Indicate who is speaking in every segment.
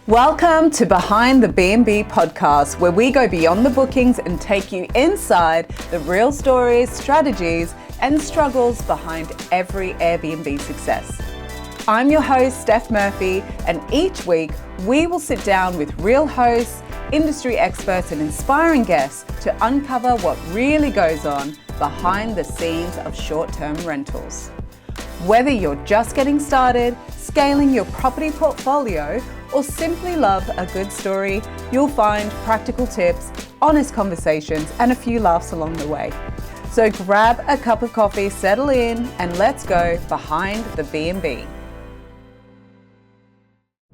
Speaker 1: Welcome to Behind the BNB podcast, where we go beyond the bookings and take you inside the real stories, strategies, and struggles behind every Airbnb success. I'm your host, Steph Murphy, and each week we will sit down with real hosts, industry experts, and inspiring guests to uncover what really goes on behind the scenes of short-term rentals. Whether you're just getting started, scaling your property portfolio, or simply love a good story, you'll find practical tips, honest conversations, and a few laughs along the way. So grab a cup of coffee, settle in, and let's go behind the BNB.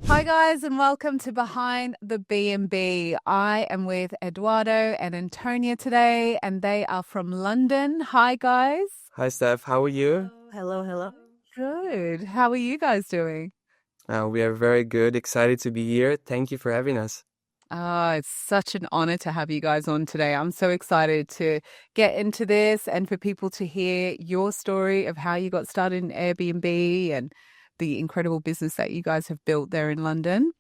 Speaker 1: Hi guys, and welcome to Behind the BNB. I am with Edoardo and Antonia today, and they are from London. Hi guys.
Speaker 2: Hi Steph, how are you?
Speaker 3: Hello.
Speaker 1: Good. How are you guys doing?
Speaker 2: We are very good, excited to be here. Thank you for having us.
Speaker 1: Oh, it's such an honor to have you guys on today. I'm so excited to get into this and for people to hear your story of how you got started in Airbnb and the incredible business that you guys have built there in London.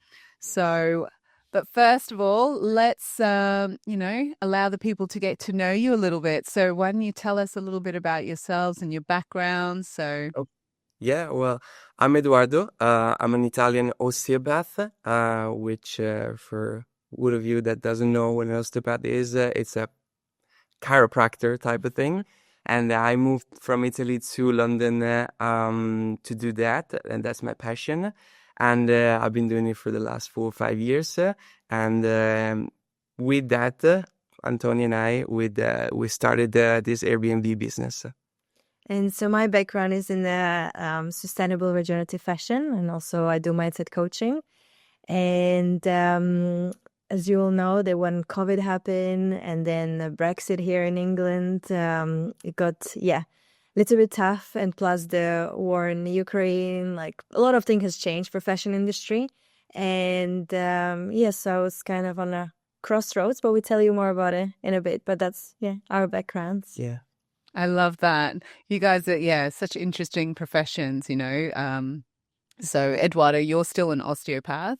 Speaker 1: But first of all, let's, allow the people to get to know you a little bit. So why don't you tell us a little bit about yourselves and your background?
Speaker 2: Yeah, well, I'm Edoardo. I'm an Italian osteopath, which for one of you that doesn't know what an osteopath is, it's a chiropractor type of thing. And I moved from Italy to London to do that, and that's my passion. And I've been doing it for the last 4 or 5 years. And with that, Antonia and I, we started this Airbnb business.
Speaker 3: And so my background is in the sustainable regenerative fashion, and also I do mindset coaching. And as you all know, that when COVID happened and then Brexit here in England, it got, a little bit tough. And plus the war in Ukraine, like a lot of things has changed for fashion industry. And so it's kind of on a crossroads, but we'll tell you more about it in a bit. But that's, our backgrounds.
Speaker 2: Yeah.
Speaker 1: I love that. You guys are, such interesting professions, So, Eduardo, you're still an osteopath?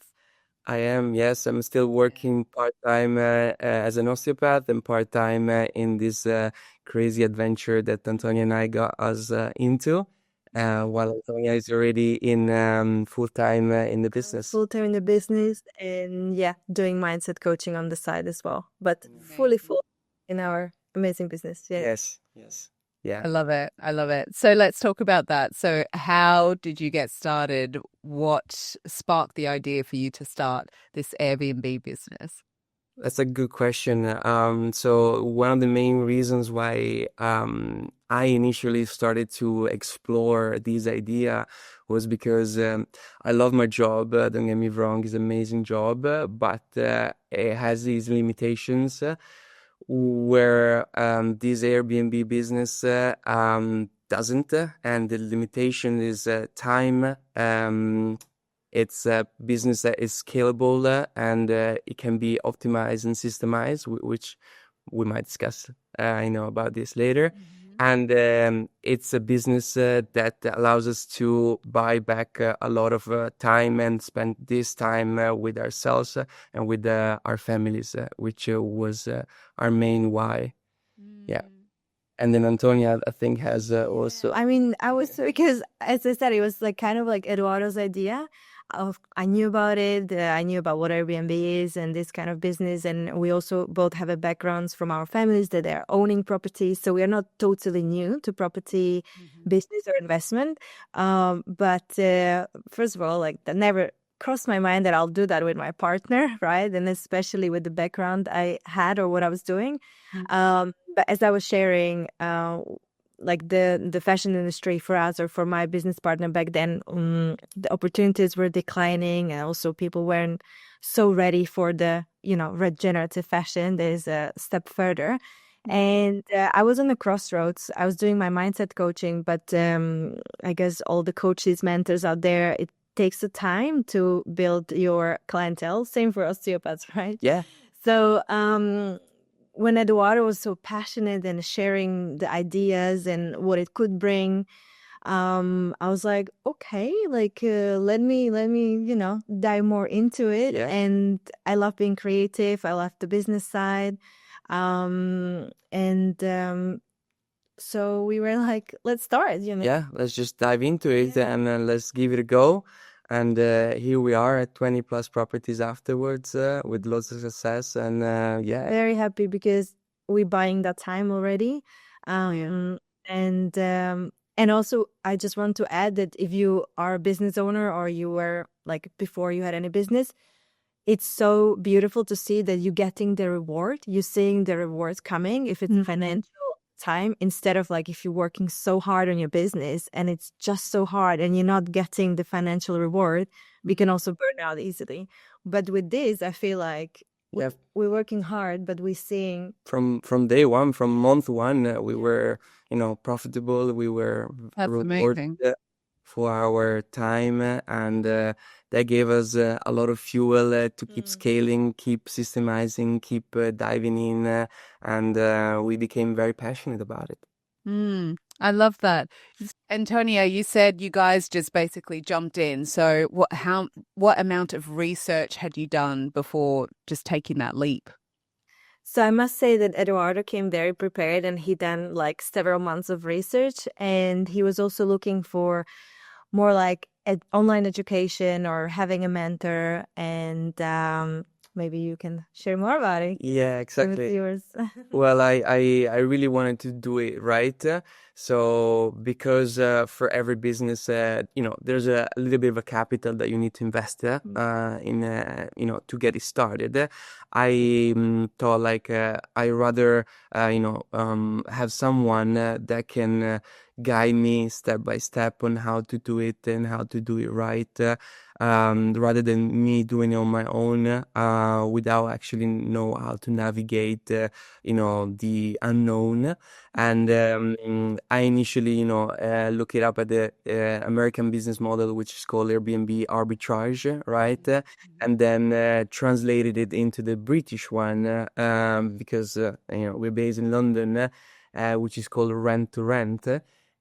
Speaker 2: I am, yes. I'm still working part-time as an osteopath and part-time in this crazy adventure that Antonia and I got us into, while Antonia is already in full-time in the business.
Speaker 3: Full-time in the business and, doing mindset coaching on the side as well. But fully full in our amazing business.
Speaker 2: Yes. Yeah.
Speaker 1: I love it. So let's talk about that. So how did you get started? What sparked the idea for you to start this Airbnb business?
Speaker 2: That's a good question. So one of the main reasons why I initially started to explore this idea was because I love my job. Don't get me wrong, it's an amazing job, but it has these limitations. Where this Airbnb business doesn't, and the limitation is time. It's a business that is scalable and it can be optimized and systemized, which we might discuss, about this later. Mm-hmm. And it's a business that allows us to buy back a lot of time and spend this time with ourselves and with our families, which was our main why. Yeah. And then Antonia, I think, has also...
Speaker 3: because as I said, it was like kind of like Eduardo's idea. I knew about it. I knew about what Airbnb is and this kind of business. And we also both have a backgrounds from our families that they're owning properties. So we are not totally new to property business or investment. But first of all, like that never crossed my mind that I'll do that with my partner, right? And especially with the background I had or what I was doing. But as I was sharing, like the fashion industry for us or for my business partner back then, the opportunities were declining, and also people weren't so ready for the regenerative fashion. There's a step further, and I was on the crossroads. I was doing my mindset coaching, but I guess all the coaches, mentors out there, it takes the time to build your clientele. Same for osteopaths, right?
Speaker 2: Yeah.
Speaker 3: So when Edoardo was so passionate and sharing the ideas and what it could bring, I was like, okay, like let me dive more into it.
Speaker 2: Yeah.
Speaker 3: And I love being creative. I love the business side. And so we were like, let's start,
Speaker 2: Yeah, let's just dive into it and let's give it a go. And here we are at 20 plus properties afterwards with lots of success. And yeah,
Speaker 3: Very happy because we're buying that time already. And also I just want to add that if you are a business owner or you were like before you had any business, it's so beautiful to see that you're getting the reward. You're seeing the rewards coming if it's financial time, instead of like if you're working so hard on your business and it's just so hard and you're not getting the financial reward, we can also burn out easily. But with this, I feel like
Speaker 2: yeah,
Speaker 3: we're working hard, but we're seeing
Speaker 2: from day one, from month one, we were, profitable. We were
Speaker 1: That's
Speaker 2: rewarded
Speaker 1: amazing.
Speaker 2: for our time, and that gave us a lot of fuel to keep scaling, keep systemizing, keep diving in, and we became very passionate about it.
Speaker 1: I love that. Antonia, you said you guys just basically jumped in. So what amount of research had you done before just taking that leap?
Speaker 3: So I must say that Edoardo came very prepared, and he done like several months of research, and he was also looking for more like online education or having a mentor. And maybe you can share more about it
Speaker 2: Yeah,
Speaker 3: with
Speaker 2: exactly.
Speaker 3: viewers.
Speaker 2: Well, I really wanted to do it right. So because for every business, there's a little bit of a capital that you need to invest in, to get it started. I thought like I rather, have someone that can guide me step by step on how to do it and how to do it right. Rather than me doing it on my own, without actually know how to navigate, the unknown. And I initially, look it up at the American business model, which is called Airbnb arbitrage, right? And then translated it into the British one, because, we're based in London, which is called rent to rent.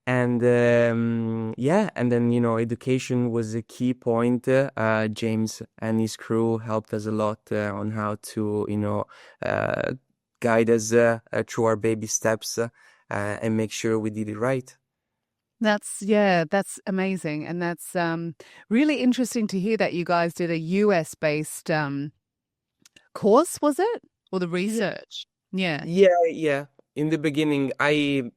Speaker 2: And and then education was a key point. James and his crew helped us a lot on how to uh, guide us through our baby steps and make sure we did it right.
Speaker 1: That's amazing. And that's really interesting to hear that you guys did a US based course, was it? Or the research? Yeah.
Speaker 2: Yeah. In the beginning, I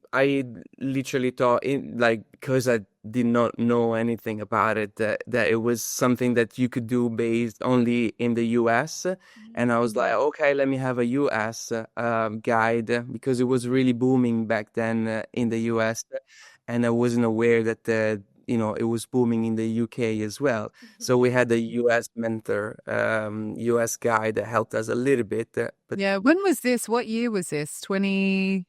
Speaker 2: literally thought, because I did not know anything about it, that it was something that you could do based only in the US. And I was like, okay, let me have a US guide, because it was really booming back then in the US, and I wasn't aware that it was booming in the UK as well. So we had a US mentor, US guy that helped us a little bit. But
Speaker 1: Yeah. When was this? What year was this?
Speaker 3: 2020.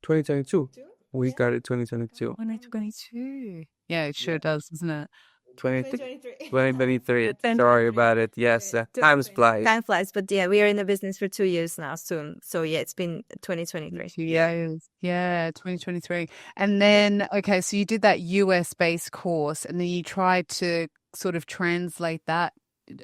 Speaker 2: 2022. We got it 2022.
Speaker 1: 2022. Yeah, it sure does, doesn't it?
Speaker 2: 2023. Sorry about it. Yes, time flies.
Speaker 3: Time flies, but yeah, we are in the business for 2 years now soon. So yeah, it's been 2023.
Speaker 1: 2 years. Yeah, 2023. And then, okay, so you did that US based course, and then you tried to sort of translate that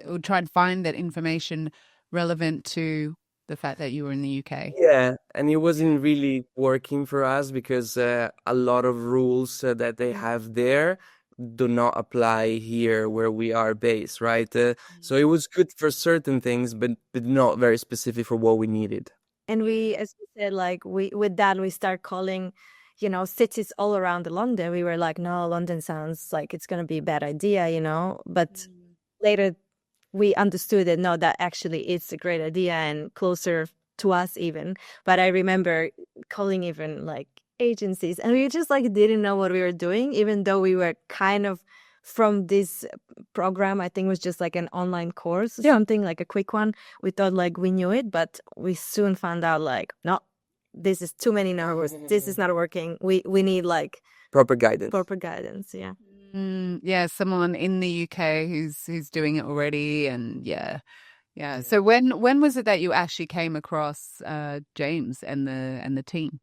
Speaker 1: or try and find that information relevant to the fact that you were in the UK.
Speaker 2: Yeah, and it wasn't really working for us because a lot of rules that they have there do not apply here where we are based, right? So it was good for certain things, but not very specific for what we needed.
Speaker 3: And we, as we said, like with that, we start calling, cities all around London. We were like, no, London sounds like it's going to be a bad idea, but later we understood that no, that actually it's a great idea and closer to us even. But I remember calling even like agencies, and we just like didn't know what we were doing, even though we were kind of from this program. I think it was just like an online course, something like a quick one. We thought like we knew it, but we soon found out like, no, this is too many numbers. This is not working. We need like
Speaker 2: Proper guidance.
Speaker 3: Yeah.
Speaker 1: Yeah, someone in the UK who's doing it already, and yeah. So when was it that you actually came across James and the team?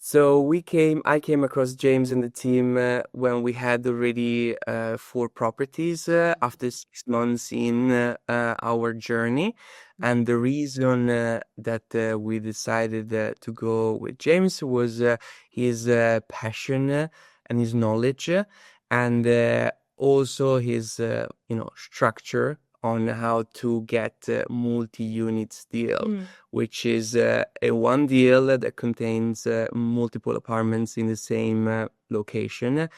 Speaker 2: So I came across James and the team when we had already 4 properties after 6 months in our journey. And the reason that we decided to go with James was his passion and his knowledge, and also his structure on how to get multi-units deal, which is a one deal that contains multiple apartments in the same location,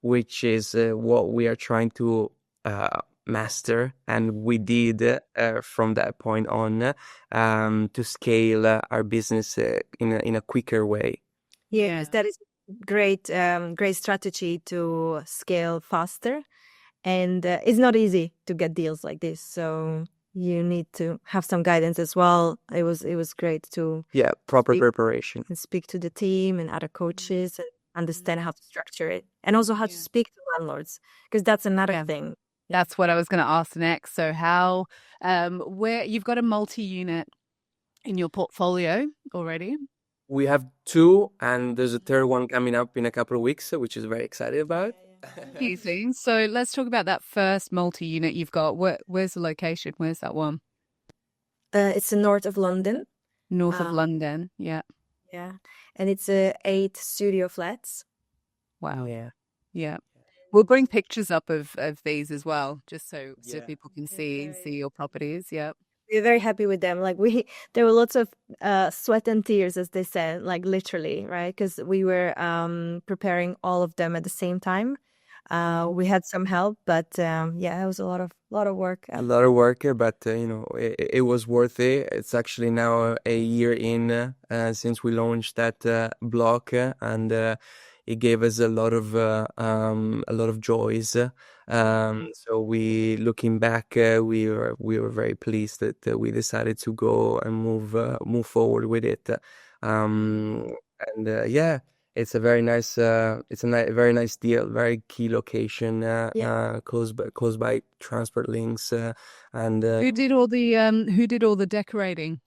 Speaker 2: which is what we are trying to master, and we did from that point on to scale our business in a quicker way.
Speaker 3: Yes, that is great strategy to scale faster. And it's not easy to get deals like this. So you need to have some guidance as well. It was great to
Speaker 2: Proper
Speaker 3: speak
Speaker 2: preparation.
Speaker 3: and speak to the team and other coaches and understand how to structure it. And also how to speak to landlords, because that's another thing.
Speaker 1: That's what I was going to ask next. So how, where you've got a multi-unit in your portfolio already?
Speaker 2: We have 2, and there's a third one coming up in a couple of weeks, which is very excited about.
Speaker 1: Amazing. So let's talk about that first multi-unit you've got. Where's the location? Where's that one?
Speaker 3: It's the north of London.
Speaker 1: North of London. Yeah.
Speaker 3: Yeah. And it's 8 studio flats.
Speaker 1: Wow. Yeah. We'll bring pictures up of these as well, just so people can see your properties. Yeah.
Speaker 3: We're very happy with them. Like there were lots of sweat and tears, as they said, like literally, right? Because we were preparing all of them at the same time. We had some help, but it was a lot of work.
Speaker 2: A lot of work, but it was worth it. It's actually now a year in since we launched that blog, and it gave us a lot of joys. So looking back, we were very pleased that we decided to go and move forward with it. It's a very nice, very nice deal, very key location, close by transport links, and
Speaker 1: Who did all the decorating?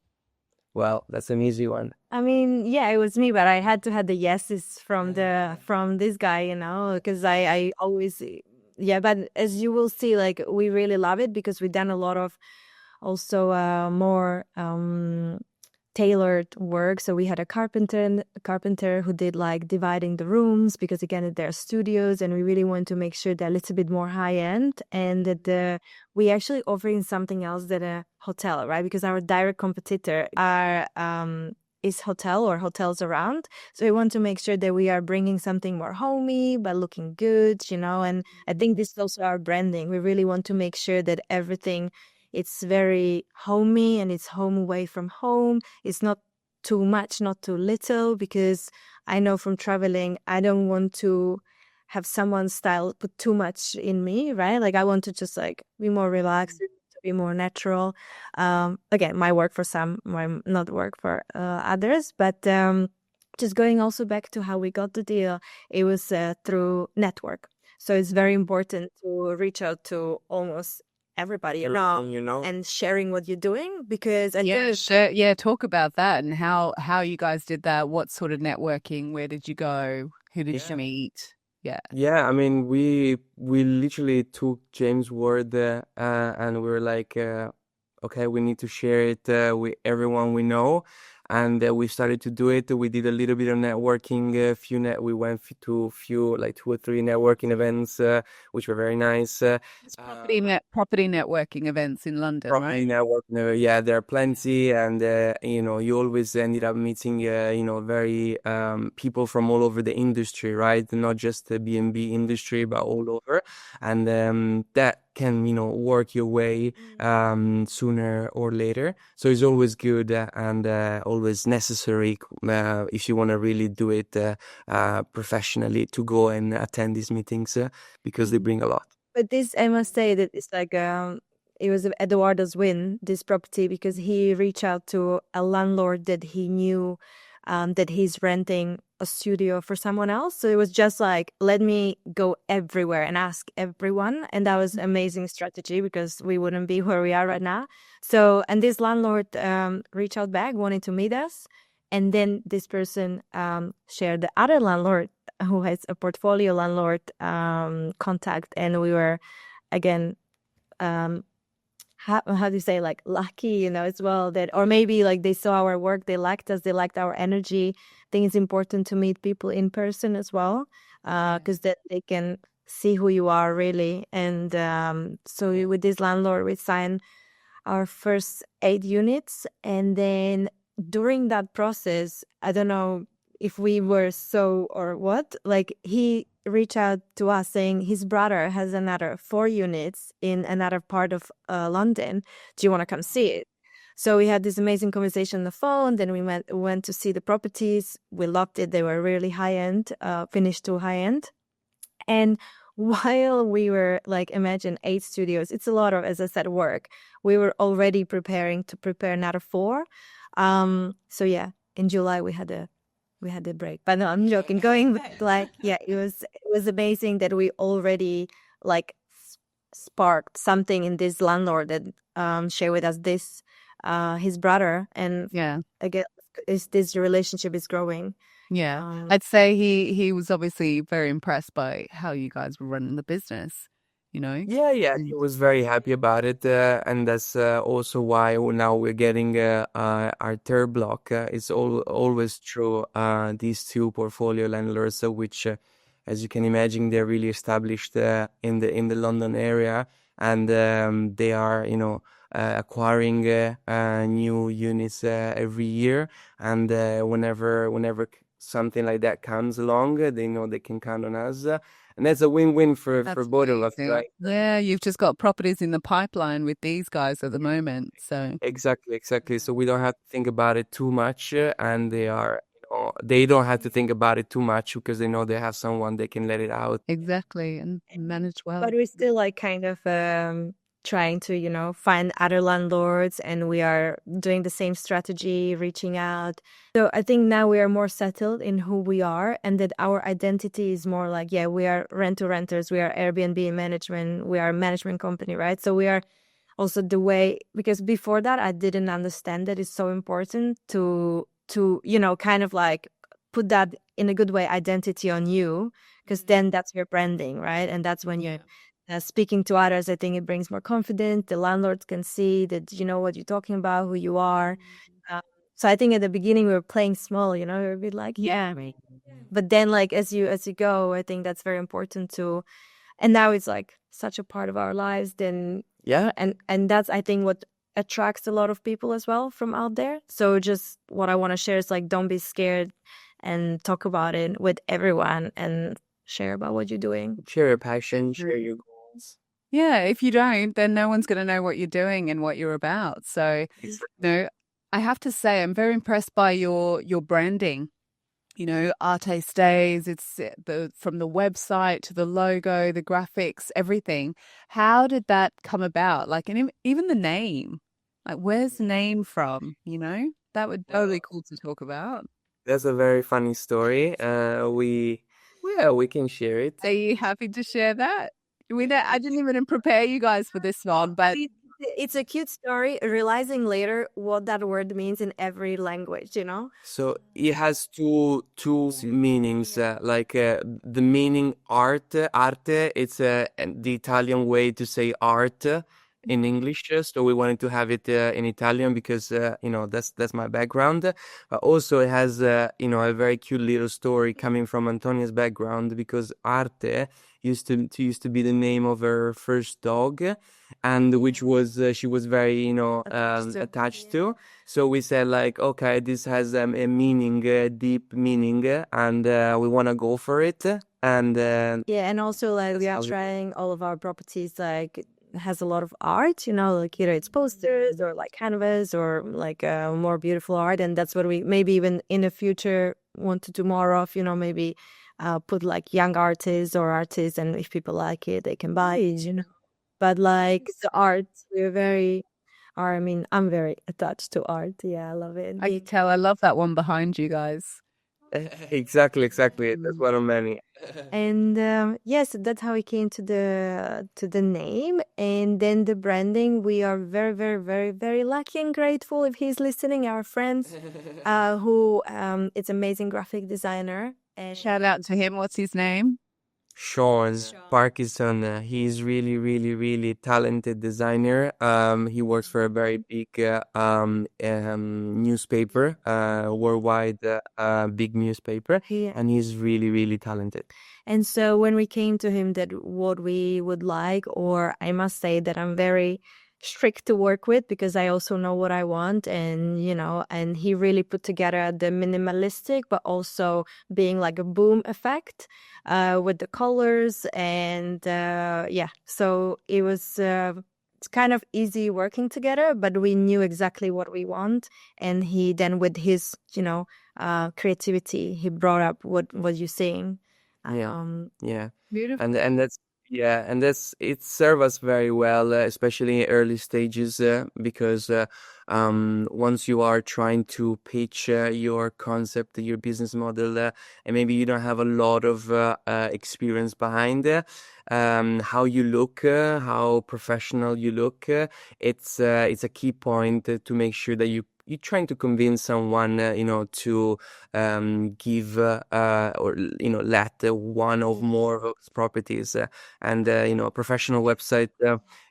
Speaker 2: well, that's an easy one.
Speaker 3: I mean, it was me, but I had to have the yeses from this guy, because I always, but as you will see, like we really love it because we've done a lot of also more tailored work. So we had a carpenter who did like dividing the rooms, because again, they're studios and we really want to make sure they're a little bit more high end, and that we actually offering something else than a hotel, right? Because our direct competitor is hotel or hotels around. So we want to make sure that we are bringing something more homey but looking good, and I think this is also our branding. We really want to make sure that everything, it's very homey and it's home away from home. It's not too much, not too little, because I know from traveling, I don't want to have someone's style put too much in me, right? Like I want to just like be more relaxed, to be more natural. Again, my work for some, my not work for others, but just going also back to how we got the deal, it was through network. So it's very important to reach out to almost everybody and sharing what you're doing, because
Speaker 1: talk about that and how you guys did that. What sort of networking? Where did you go? Who did you meet?
Speaker 2: I mean, we literally took James' word and we were like, okay, we need to share it with everyone we know. And we started to do it. We did a little bit of networking. We went to a few, like 2 or 3 networking events, which were very nice.
Speaker 1: Property networking events in London,
Speaker 2: Property
Speaker 1: right?
Speaker 2: networking, there are plenty, and you always ended up meeting, very people from all over the industry, right? Not just the B&B industry, but all over, and that can work your way sooner or later. So it's always good and always necessary if you want to really do it professionally, to go and attend these meetings because they bring a lot.
Speaker 3: But this, I must say that it's like it was Edoardo's win, this property, because he reached out to a landlord that he knew that he's renting a studio for someone else. So it was just like, let me go everywhere and ask everyone. And that was amazing strategy, because we wouldn't be where we are right now. So, and this landlord reached out back, wanted to meet us. And then this person shared the other landlord who has a portfolio landlord contact, and we were again how do you say, like, lucky, you know, as well, that, or maybe like they saw our work, they liked us, they liked our energy. I think it's important to meet people in person as well, because that they can see who you are really. And so with this landlord we signed our first 8 units, and then during that process, I don't know if we were so or what, like he reached out to us saying his brother has another 4 units in another part of London. Do you want to come see it? So we had this amazing conversation on the phone. Then we went to see the properties. We loved it. They were really high end, finished to high end. And while we were like, imagine 8 studios, it's a lot of, as I said, work. We were already preparing to prepare another 4. So yeah, in July we had a break. But no, I'm joking. Going back, like, yeah, it was amazing that we already like sparked something in this landlord that shared with us this his brother, and
Speaker 1: Yeah.
Speaker 3: again, this relationship is growing.
Speaker 1: Yeah. I'd say he was obviously very impressed by how you guys were running the business, you know?
Speaker 2: Yeah, he was very happy about it, and that's also why now we're getting our third block. It's always through these 2 portfolio landlords, which, as you can imagine, they're really established in the London area, and they are, you know, acquiring new units every year, and whenever something like that comes along, they know they can count on us. And that's a win-win for both of us, right?
Speaker 1: Yeah, you've just got properties in the pipeline with these guys at the moment. So
Speaker 2: Exactly. So we don't have to think about it too much, and they don't have to think about it too much because they know they have someone they can let it out.
Speaker 1: exactly, and manage well.
Speaker 3: But we're still like kind of trying to, you know, find other landlords, and we are doing the same strategy, reaching out. So I think now we are more settled in who we are, and that our identity is more like, yeah, we are rent-to-renters, we are Airbnb management, we are a management company, right? So we are also the way, because before that I didn't understand that it's so important to you know, kind of like put that in a good way identity on you, because then that's your branding, right? And that's when you speaking to others, I think it brings more confidence. The landlords can see that you know what you're talking about, who you are. So I think at the beginning we were playing small, you know, we were a bit like, yeah. But then like as you go, I think that's very important too. And now it's like such a part of our lives. Then
Speaker 2: Yeah.
Speaker 3: and that's, I think, what attracts a lot of people as well from out there. So just what I want to share is like, don't be scared and talk about it with everyone and share about what you're doing.
Speaker 2: Share your passion, share your goals.
Speaker 1: Yeah, if you don't, then no one's going to know what you're doing and what you're about. So, no, I have to say, I'm very impressed by your branding. You know, Artè Stays. It's from the website to the logo, the graphics, everything. How did that come about? Like, and even the name. Like, where's the name from? You know, that would be totally cool to talk about.
Speaker 2: That's a very funny story. We can share it.
Speaker 1: Are you happy to share that? I didn't even prepare you guys for this one, but
Speaker 3: It's a cute story, realizing later what that word means in every language, you know?
Speaker 2: So it has two meanings. The meaning arte. It's the Italian way to say art in English. So we wanted to have it in Italian because you know that's my background. Also, it has you know, a very cute little story coming from Antonia's background, because Arte used to be the name of her first dog, and which was she was very, you know, attached to. So we said like, okay, this has a meaning, deep meaning, and we want to go for it. And
Speaker 3: Yeah, and also like we are trying all of our properties, like has a lot of art, you know, like either it's posters or like canvas or like more beautiful art. And that's what we maybe even in the future want to do more of, you know, maybe put like young artists or artists, and if people like it, they can buy it, you know. But like the art, I mean, I'm very attached to art. Yeah, I love it.
Speaker 1: I can tell. I love that one behind you guys.
Speaker 2: Exactly, exactly. That's one of many.
Speaker 3: And yes, that's how we came to the name, and then the branding. We are very, very, very, very lucky and grateful if he's listening. Our friends, who is amazing graphic designer, and
Speaker 1: Shout out to him. What's his name?
Speaker 2: Sean Parkinson, he's really, really, really talented designer. He works for a very big newspaper, worldwide big newspaper,
Speaker 3: he
Speaker 2: and he's really, really talented.
Speaker 3: And so when we came to him that what we would like, or I must say that I'm very strict to work with because I also know what I want, and and he really put together the minimalistic but also being like a boom effect with the colors, and yeah, so it was it's kind of easy working together, but we knew exactly what we want, and he then with his creativity he brought up what you're saying.
Speaker 2: Yeah, yeah,
Speaker 1: Beautiful.
Speaker 2: and that's yeah, and that's it served us very well, especially early stages, because once you are trying to pitch your concept, your business model, and maybe you don't have a lot of experience behind how you look, how professional you look, it's a key point to make sure that you're trying to convince someone, to give or let one of more of those properties, and a professional website.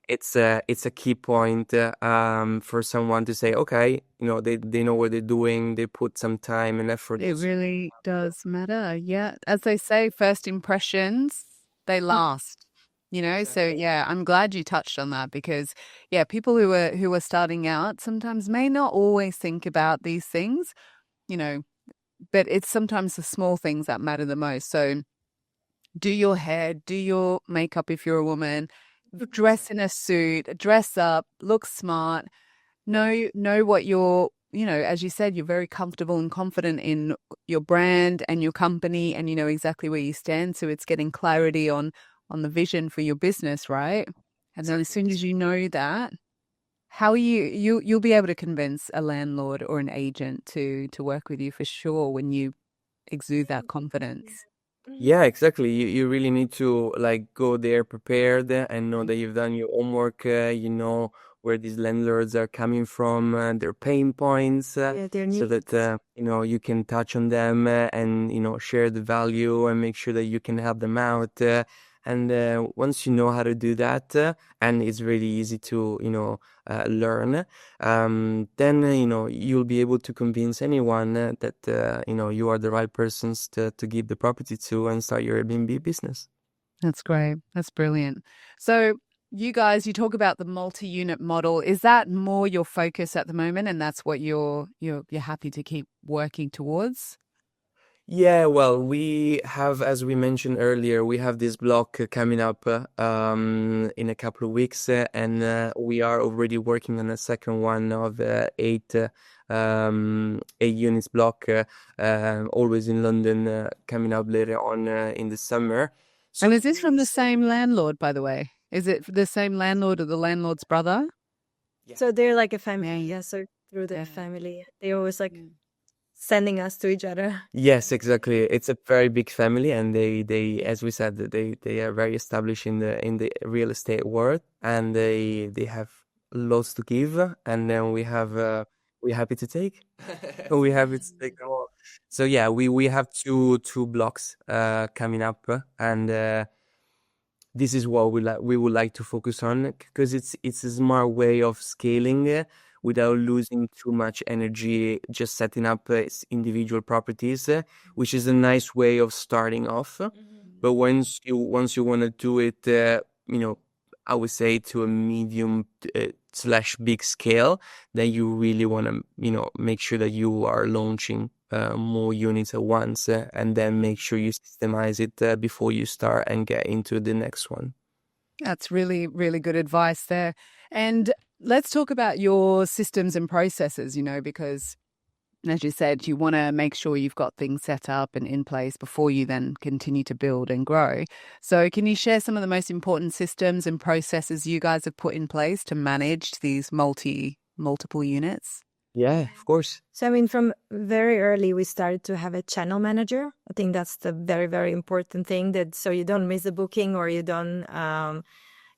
Speaker 2: It's a key point for someone to say, okay, they know what they're doing. They put some time and effort.
Speaker 1: It really does matter. Yeah. As they say, first impressions, they last. So yeah, I'm glad you touched on that because yeah, people who are starting out sometimes may not always think about these things, but it's sometimes the small things that matter the most. So do your hair, do your makeup if you're a woman, dress in a suit, dress up, look smart, know what you're, as you said, you're very comfortable and confident in your brand and your company, and you know exactly where you stand. So it's getting clarity on the vision for your business, right? And then as soon as you know that, how are you'll be able to convince a landlord or an agent to work with you for sure when you exude that confidence.
Speaker 2: Yeah, exactly. You really need to like go there prepared and know that you've done your homework. You know where these landlords are coming from, their pain points,
Speaker 3: their
Speaker 2: so
Speaker 3: needs.
Speaker 2: that you can touch on them and share the value and make sure that you can help them out. And once you know how to do that, and it's really easy to learn, then you'll be able to convince anyone that you are the right persons to give the property to and start your Airbnb business.
Speaker 1: That's great. That's brilliant. So you guys, you talk about the multi-unit model. Is that more your focus at the moment, and that's what you're happy to keep working towards?
Speaker 2: Yeah, well, we have, as we mentioned earlier, we have this block coming up in a couple of weeks, and we are already working on a second one of eight units block, always in London, coming up later on in the summer.
Speaker 1: And is this from the same landlord, by the way? Is it the same landlord or the landlord's brother?
Speaker 3: So they're like a family. Yeah, so through the family, they always like sending us to each other.
Speaker 2: Yes, exactly. It's a very big family, and they as we said, they are very established in the real estate world, and they have lots to give, and then we're happy to take. We're happy to take them all. So yeah, we have two blocks coming up, and this is what we would like to focus on because it's a smart way of scaling without losing too much energy just setting up individual properties, which is a nice way of starting off. But once you want to do it, I would say to a medium slash big scale, then you really want to make sure that you are launching more units at once, and then make sure you systemize it before you start and get into the next one.
Speaker 1: That's really, really good advice there. And let's talk about your systems and processes, because as you said, you want to make sure you've got things set up and in place before you then continue to build and grow. So can you share some of the most important systems and processes you guys have put in place to manage these multiple units?
Speaker 2: Yeah, of course.
Speaker 3: So, I mean, from very early, we started to have a channel manager. I think that's the very, very important thing, that so you don't miss a booking or you don't,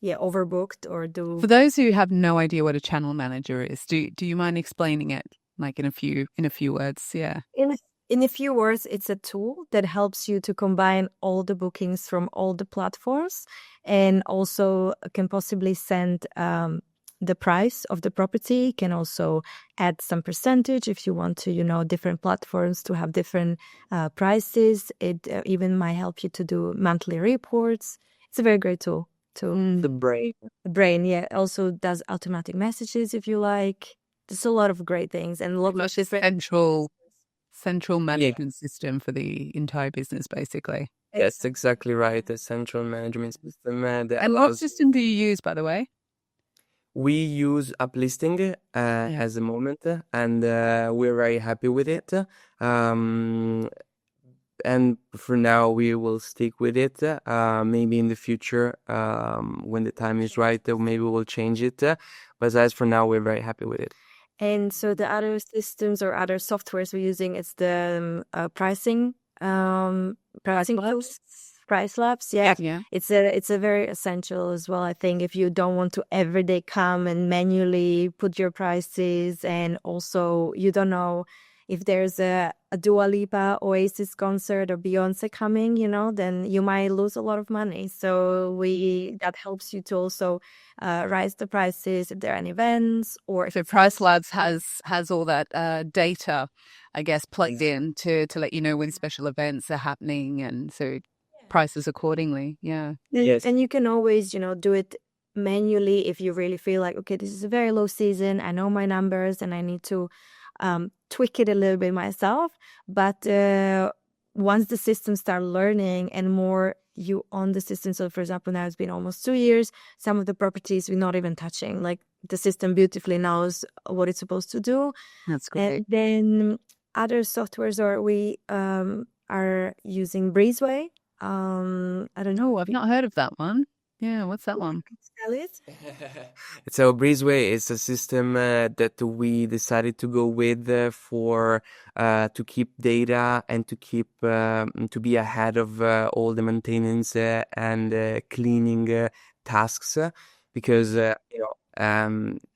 Speaker 3: overbooked or do.
Speaker 1: For those who have no idea what a channel manager is, do you mind explaining it like in a few words? Yeah.
Speaker 3: In a few words, it's a tool that helps you to combine all the bookings from all the platforms, and also can possibly send the price of the property, can also add some percentage if you want to, different platforms to have different prices. It even might help you to do monthly reports. It's a very great tool.
Speaker 2: The brain.
Speaker 3: The brain, yeah, also does automatic messages if you like. There's a lot of great things and a lot of different
Speaker 1: central management system for the entire business, basically.
Speaker 2: Yes, exactly right. The central management system.
Speaker 1: And what system do you use, by the way?
Speaker 2: We use Uplisting at the moment, and we're very happy with it. And for now, we will stick with it. Maybe in the future, when the time is right, maybe we'll change it. But as for now, we're very happy with it.
Speaker 3: And so the other systems or other softwares we're using, it's the pricing tools, Price Labs. Yeah. It's a very essential as well. I think if you don't want to every day come and manually put your prices, and also you don't know if there's a Dua Lipa Oasis concert or Beyonce coming, then you might lose a lot of money. So that helps you to also rise the prices if there are any events, or if
Speaker 1: Price Labs has all that data, I guess, plugged in to let you know when special events are happening, and so prices accordingly. Yeah.
Speaker 2: Yes.
Speaker 3: And you can always, do it manually if you really feel like, okay, this is a very low season. I know my numbers and I need to tweak it a little bit myself. But once the system start learning and more you on the system, so for example, now it's been almost 2 years, some of the properties we're not even touching. Like the system beautifully knows what it's supposed to do.
Speaker 1: That's great.
Speaker 3: And then other softwares we are using Breezeway. I don't know.
Speaker 1: I've not heard of that one. Yeah, what's that one?
Speaker 3: Spell it.
Speaker 2: So Breezeway is a system that we decided to go with for to keep data and to keep to be ahead of all the maintenance and cleaning tasks, because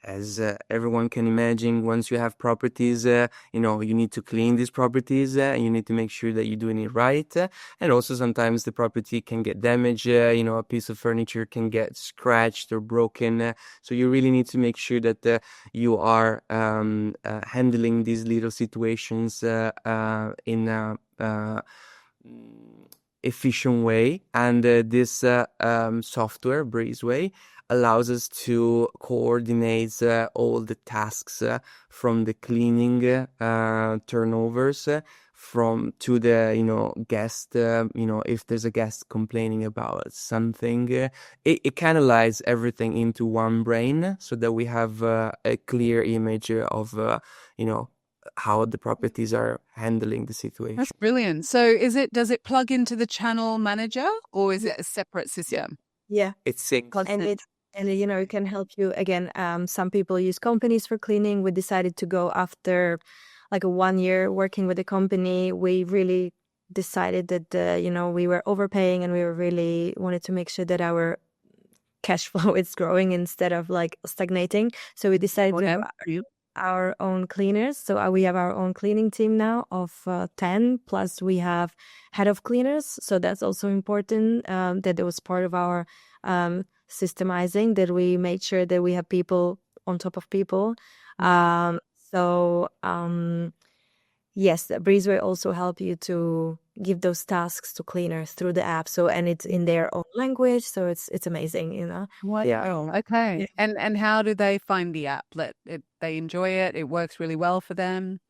Speaker 2: as everyone can imagine, once you have properties, you need to clean these properties, and you need to make sure that you're doing it right. And also sometimes the property can get damaged, a piece of furniture can get scratched or broken. So you really need to make sure that you are handling these little situations in a efficient way. And this software, Breezeway, allows us to coordinate all the tasks from the cleaning turnovers to the guest, if there's a guest complaining about something, it canalizes everything into one brain so that we have a clear image of how the properties are handling the situation.
Speaker 1: That's brilliant. So does it plug into the channel manager, or is it a separate system?
Speaker 3: Yeah.
Speaker 2: It's synced.
Speaker 3: And it can help you again. Some people use companies for cleaning. We decided to go after like a 1 year working with a company. We really decided that we were overpaying, and we were really wanted to make sure that our cash flow is growing instead of like stagnating. So we decided to have our own cleaners. So we have our own cleaning team now of 10, plus we have head of cleaners. So that's also important, that it was part of our systemizing, that we made sure that we have people on top of people. Yes, the Breezeway also help you to give those tasks to cleaners through the app. So, and it's in their own language, so it's amazing,
Speaker 1: What?
Speaker 2: Yeah.
Speaker 1: Oh, okay. Yeah. And how do they find the app? They enjoy it. It works really well for them.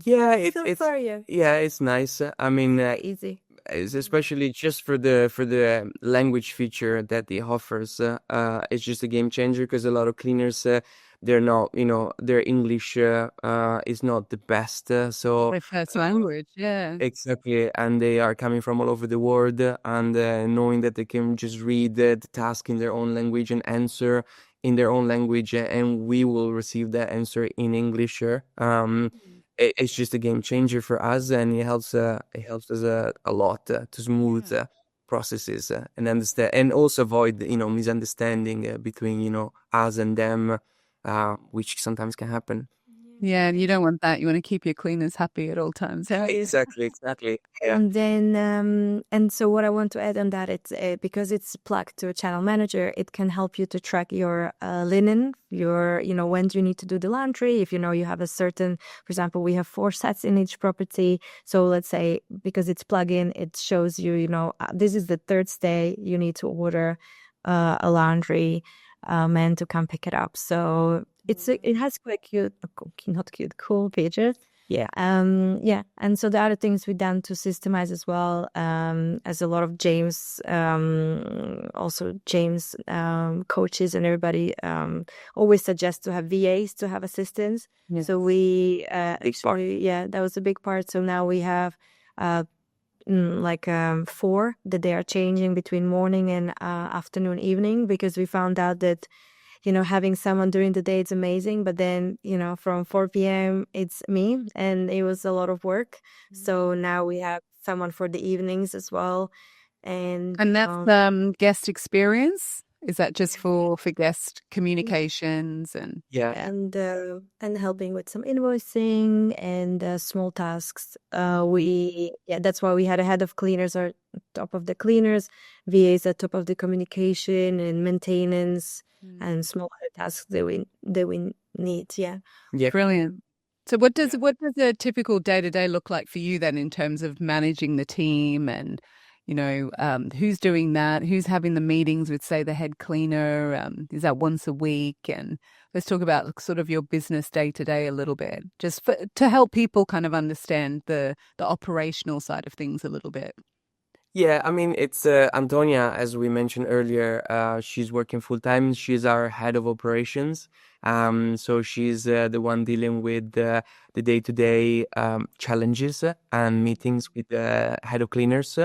Speaker 2: Yeah,
Speaker 3: It's for you.
Speaker 2: yeah, it's nice. I mean,
Speaker 3: Easy.
Speaker 2: it's especially just for the language feature that it offers. It's just a game changer because a lot of cleaners, they're not, their English is not the best. So
Speaker 1: My first language, yeah.
Speaker 2: exactly, and they are coming from all over the world, and knowing that they can just read the task in their own language and answer in their own language, and we will receive that answer in English. It's just a game changer for us, and it helps us a lot to smooth processes and understand, and also avoid misunderstanding between us and them, which sometimes can happen.
Speaker 1: Yeah, and you don't want that. You want to keep your cleaners happy at all times.
Speaker 2: Exactly. Yeah.
Speaker 3: And then, and so what I want to add on that, it's because it's plugged to a channel manager, it can help you to track your linen, when do you need to do the laundry. If you have a certain, for example, we have 4 sets in each property. So let's say, because it's plug-in, it shows you, this is the 3rd stay, you need to order a laundry man to come pick it up. So it has quite cool features.
Speaker 2: Yeah.
Speaker 3: And so the other things we've done to systemize as well, as a lot of James coaches and everybody always suggest to have VAs to have assistants.
Speaker 1: Yes.
Speaker 3: So we
Speaker 2: Big part.
Speaker 3: that was a big part. So now we have 4 that they are changing between morning and afternoon, evening, because we found out that having someone during the day, it's amazing. But then, from 4 p.m., it's me, and it was a lot of work. So now we have someone for the evenings as well. And
Speaker 1: that's guest experience? Is that just for guest communications and
Speaker 2: Yeah.
Speaker 3: and helping with some invoicing and small tasks. That's why we had a head of cleaners or top of the cleaners, VAs at top of the communication and maintenance and small other tasks that we need. Yeah.
Speaker 1: Brilliant. So what does a typical day-to-day look like for you then in terms of managing the team and who's doing that? Who's having the meetings with, say, the head cleaner? Is that once a week? And let's talk about sort of your business day to day a little bit, just to help people kind of understand the operational side of things a little bit.
Speaker 2: Yeah, I mean, it's Antonia, as we mentioned earlier, she's working full time. She's our head of operations. So she's the one dealing with the day-to-day challenges and meetings with the head of cleaners,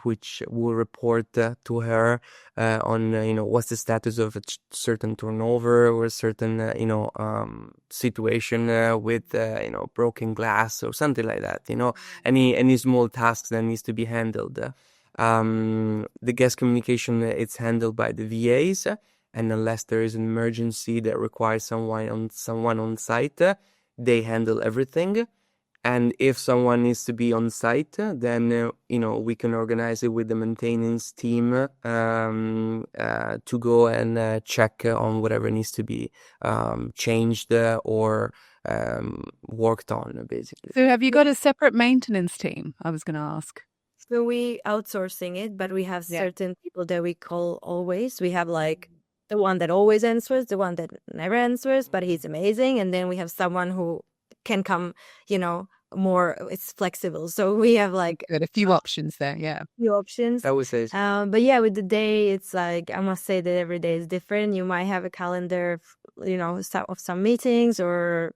Speaker 2: which will report to her on what's the status of a certain turnover or a certain situation with broken glass or something like that. Any small tasks that needs to be handled. The guest communication, it's handled by the VAs. And unless there is an emergency that requires someone on site, they handle everything. And if someone needs to be on site, then we can organize it with the maintenance team to go and check on whatever needs to be changed or worked on, basically.
Speaker 1: So have you got a separate maintenance team? I was going to ask.
Speaker 3: So we outsourcing it, but we have certain people that we call always. We have the one that always answers, the one that never answers, but he's amazing. And then we have someone who can come, more, it's flexible. So we have
Speaker 1: Good, a few options there, yeah.
Speaker 3: few options.
Speaker 2: I would say.
Speaker 3: But yeah, with the day, it's I must say that every day is different. You might have a calendar, of some meetings, or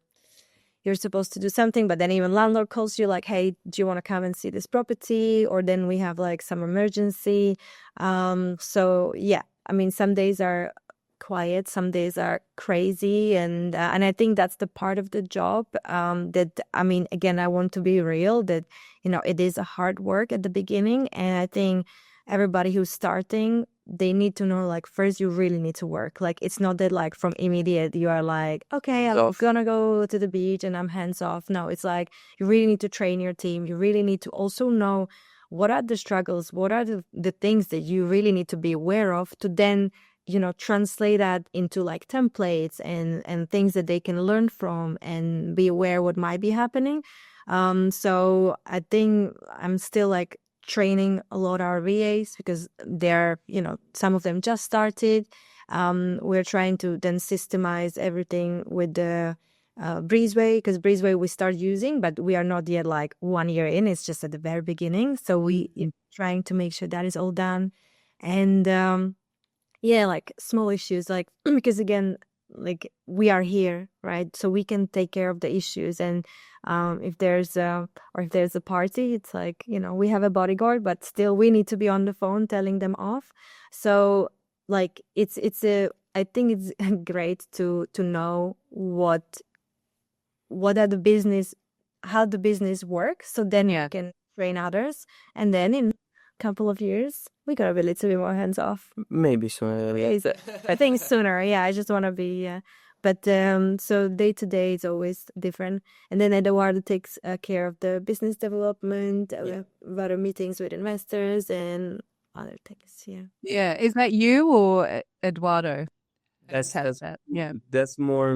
Speaker 3: you're supposed to do something, but then even landlord calls you hey, do you want to come and see this property? Or then we have some emergency. So yeah, I mean, some days are quiet, some days are crazy, and I think that's the part of the job that, I mean, again, I want to be real, that it is a hard work at the beginning, and I think everybody who's starting, they need to know first you really need to work. It's not that from immediate you are okay, I'm gonna go to the beach and I'm hands off. No, it's you really need to train your team. You really need to also know what are the struggles, what are the things that you really need to be aware of, to then translate that into templates and things that they can learn from and be aware what might be happening. So I think I'm still training a lot of our VAs, because they're, some of them just started. We're trying to then systemize everything with the Breezeway, because Breezeway we start using, but we are not yet like 1 year in. It's just at the very beginning. So we trying to make sure that is all done. And yeah, like small issues, like because again, like we are here, right? So we can take care of the issues. And if there's a party, it's like, we have a bodyguard, but still we need to be on the phone telling them off. So like I think it's great to know what are the business, how the business works, so then you can train others, and then in a couple of years we gotta be a little bit more hands off.
Speaker 2: Maybe sooner. Yeah.
Speaker 3: I think sooner. Yeah, I just want to be. But so day to day is always different, and then Edoardo takes care of the business development, other meetings with investors and other things. Yeah.
Speaker 1: Yeah. Is that you or Eduardo?
Speaker 2: That's
Speaker 1: Yeah.
Speaker 2: that's more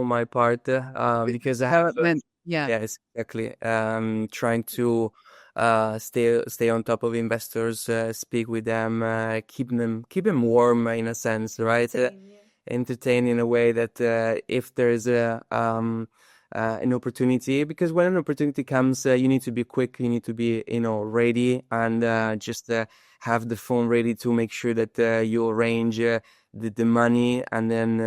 Speaker 2: my part because I have
Speaker 1: Yeah.
Speaker 2: yes, exactly. Trying to stay on top of investors, speak with them, keep them warm in a sense, right? Entertain in a way that if there's an opportunity, because when an opportunity comes, you need to be quick, you need to be ready, and just have the phone ready to make sure that you arrange the money, and then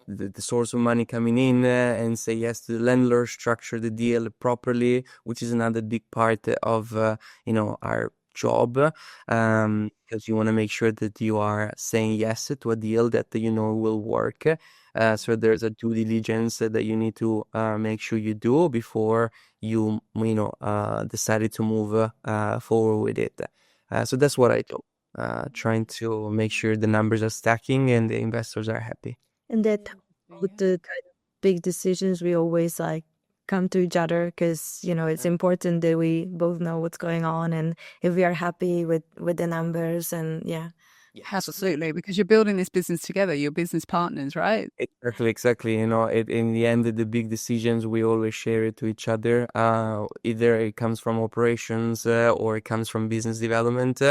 Speaker 2: the source of money coming in, and say yes to the landlord, structure the deal properly, which is another big part of our job, because you want to make sure that you are saying yes to a deal that will work. So there's a due diligence that you need to make sure you do before you decided to move forward with it. So that's what I do. Trying to make sure the numbers are stacking and the investors are happy.
Speaker 3: And that with the kind of big decisions, we always like come to each other, because it's important that we both know what's going on, and if we are happy with the numbers. And
Speaker 1: Absolutely, because you're building this business together. You're business partners, right?
Speaker 2: Exactly. In the end, the big decisions, we always share it to each other. Either it comes from operations or it comes from business development.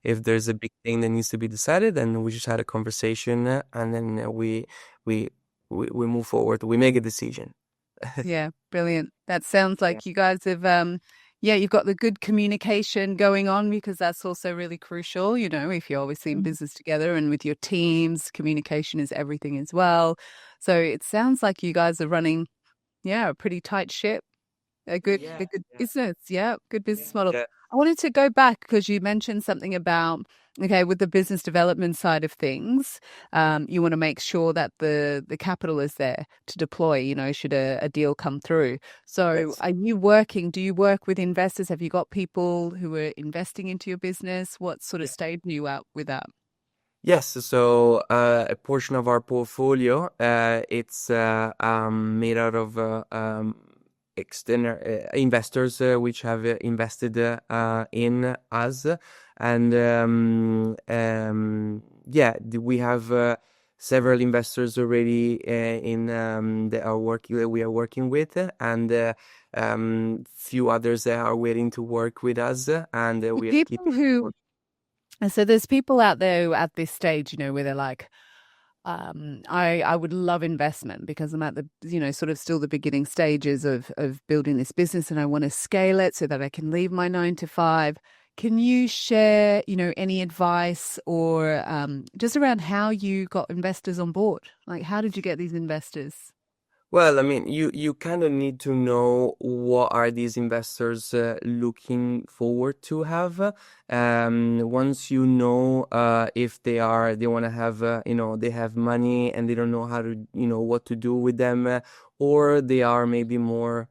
Speaker 2: If there's a big thing that needs to be decided, then we just had a conversation, and then we move forward. We make a decision.
Speaker 1: Yeah, brilliant. That sounds like you guys have you've got the good communication going on, because that's also really crucial. If you're obviously in business together and with your teams, communication is everything as well. So it sounds like you guys are running, a pretty tight ship, a good business. Yeah, good business model.
Speaker 2: Yeah.
Speaker 1: I wanted to go back because you mentioned something about, with the business development side of things, you want to make sure that the capital is there to deploy, should a deal come through. So do you work with investors? Have you got people who are investing into your business? What sort of stage are you at with that?
Speaker 2: Yes, so a portion of our portfolio, it's made out of external investors which have invested in us, and we have several investors already that we are working with, and few others that are waiting to work with us, and we are keeping.
Speaker 1: So there's people out there at this stage, where they're like, I would love investment because I'm at the, sort of still the beginning stages of building this business, and I want to scale it so that I can leave my 9 to 5. Can you share, any advice or just around how you got investors on board? Like, how did you get these investors?
Speaker 2: Well, I mean, you kind of need to know what are these investors looking forward to have. Once you know if they want to have, they have money and they don't know how to, what to do with them, or they are maybe more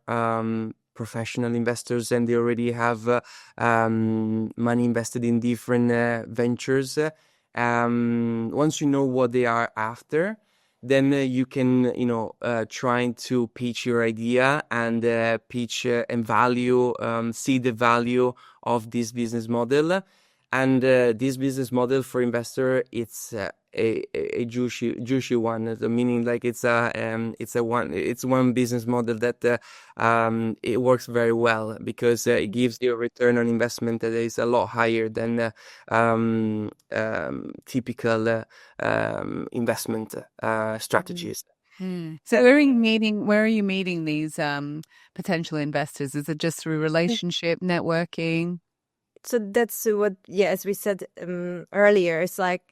Speaker 2: professional investors and they already have money invested in different ventures. Once you know what they are after, then you can, trying to pitch your idea and pitch and see the value of this business model. And this business model for investor, it's a juicy one. Meaning, like it's one business model that it works very well because it gives you a return on investment that is a lot higher than typical investment strategies.
Speaker 1: So where are you meeting these potential investors? Is it just through relationship, networking?
Speaker 3: So that's what, yeah, as we said earlier, it's like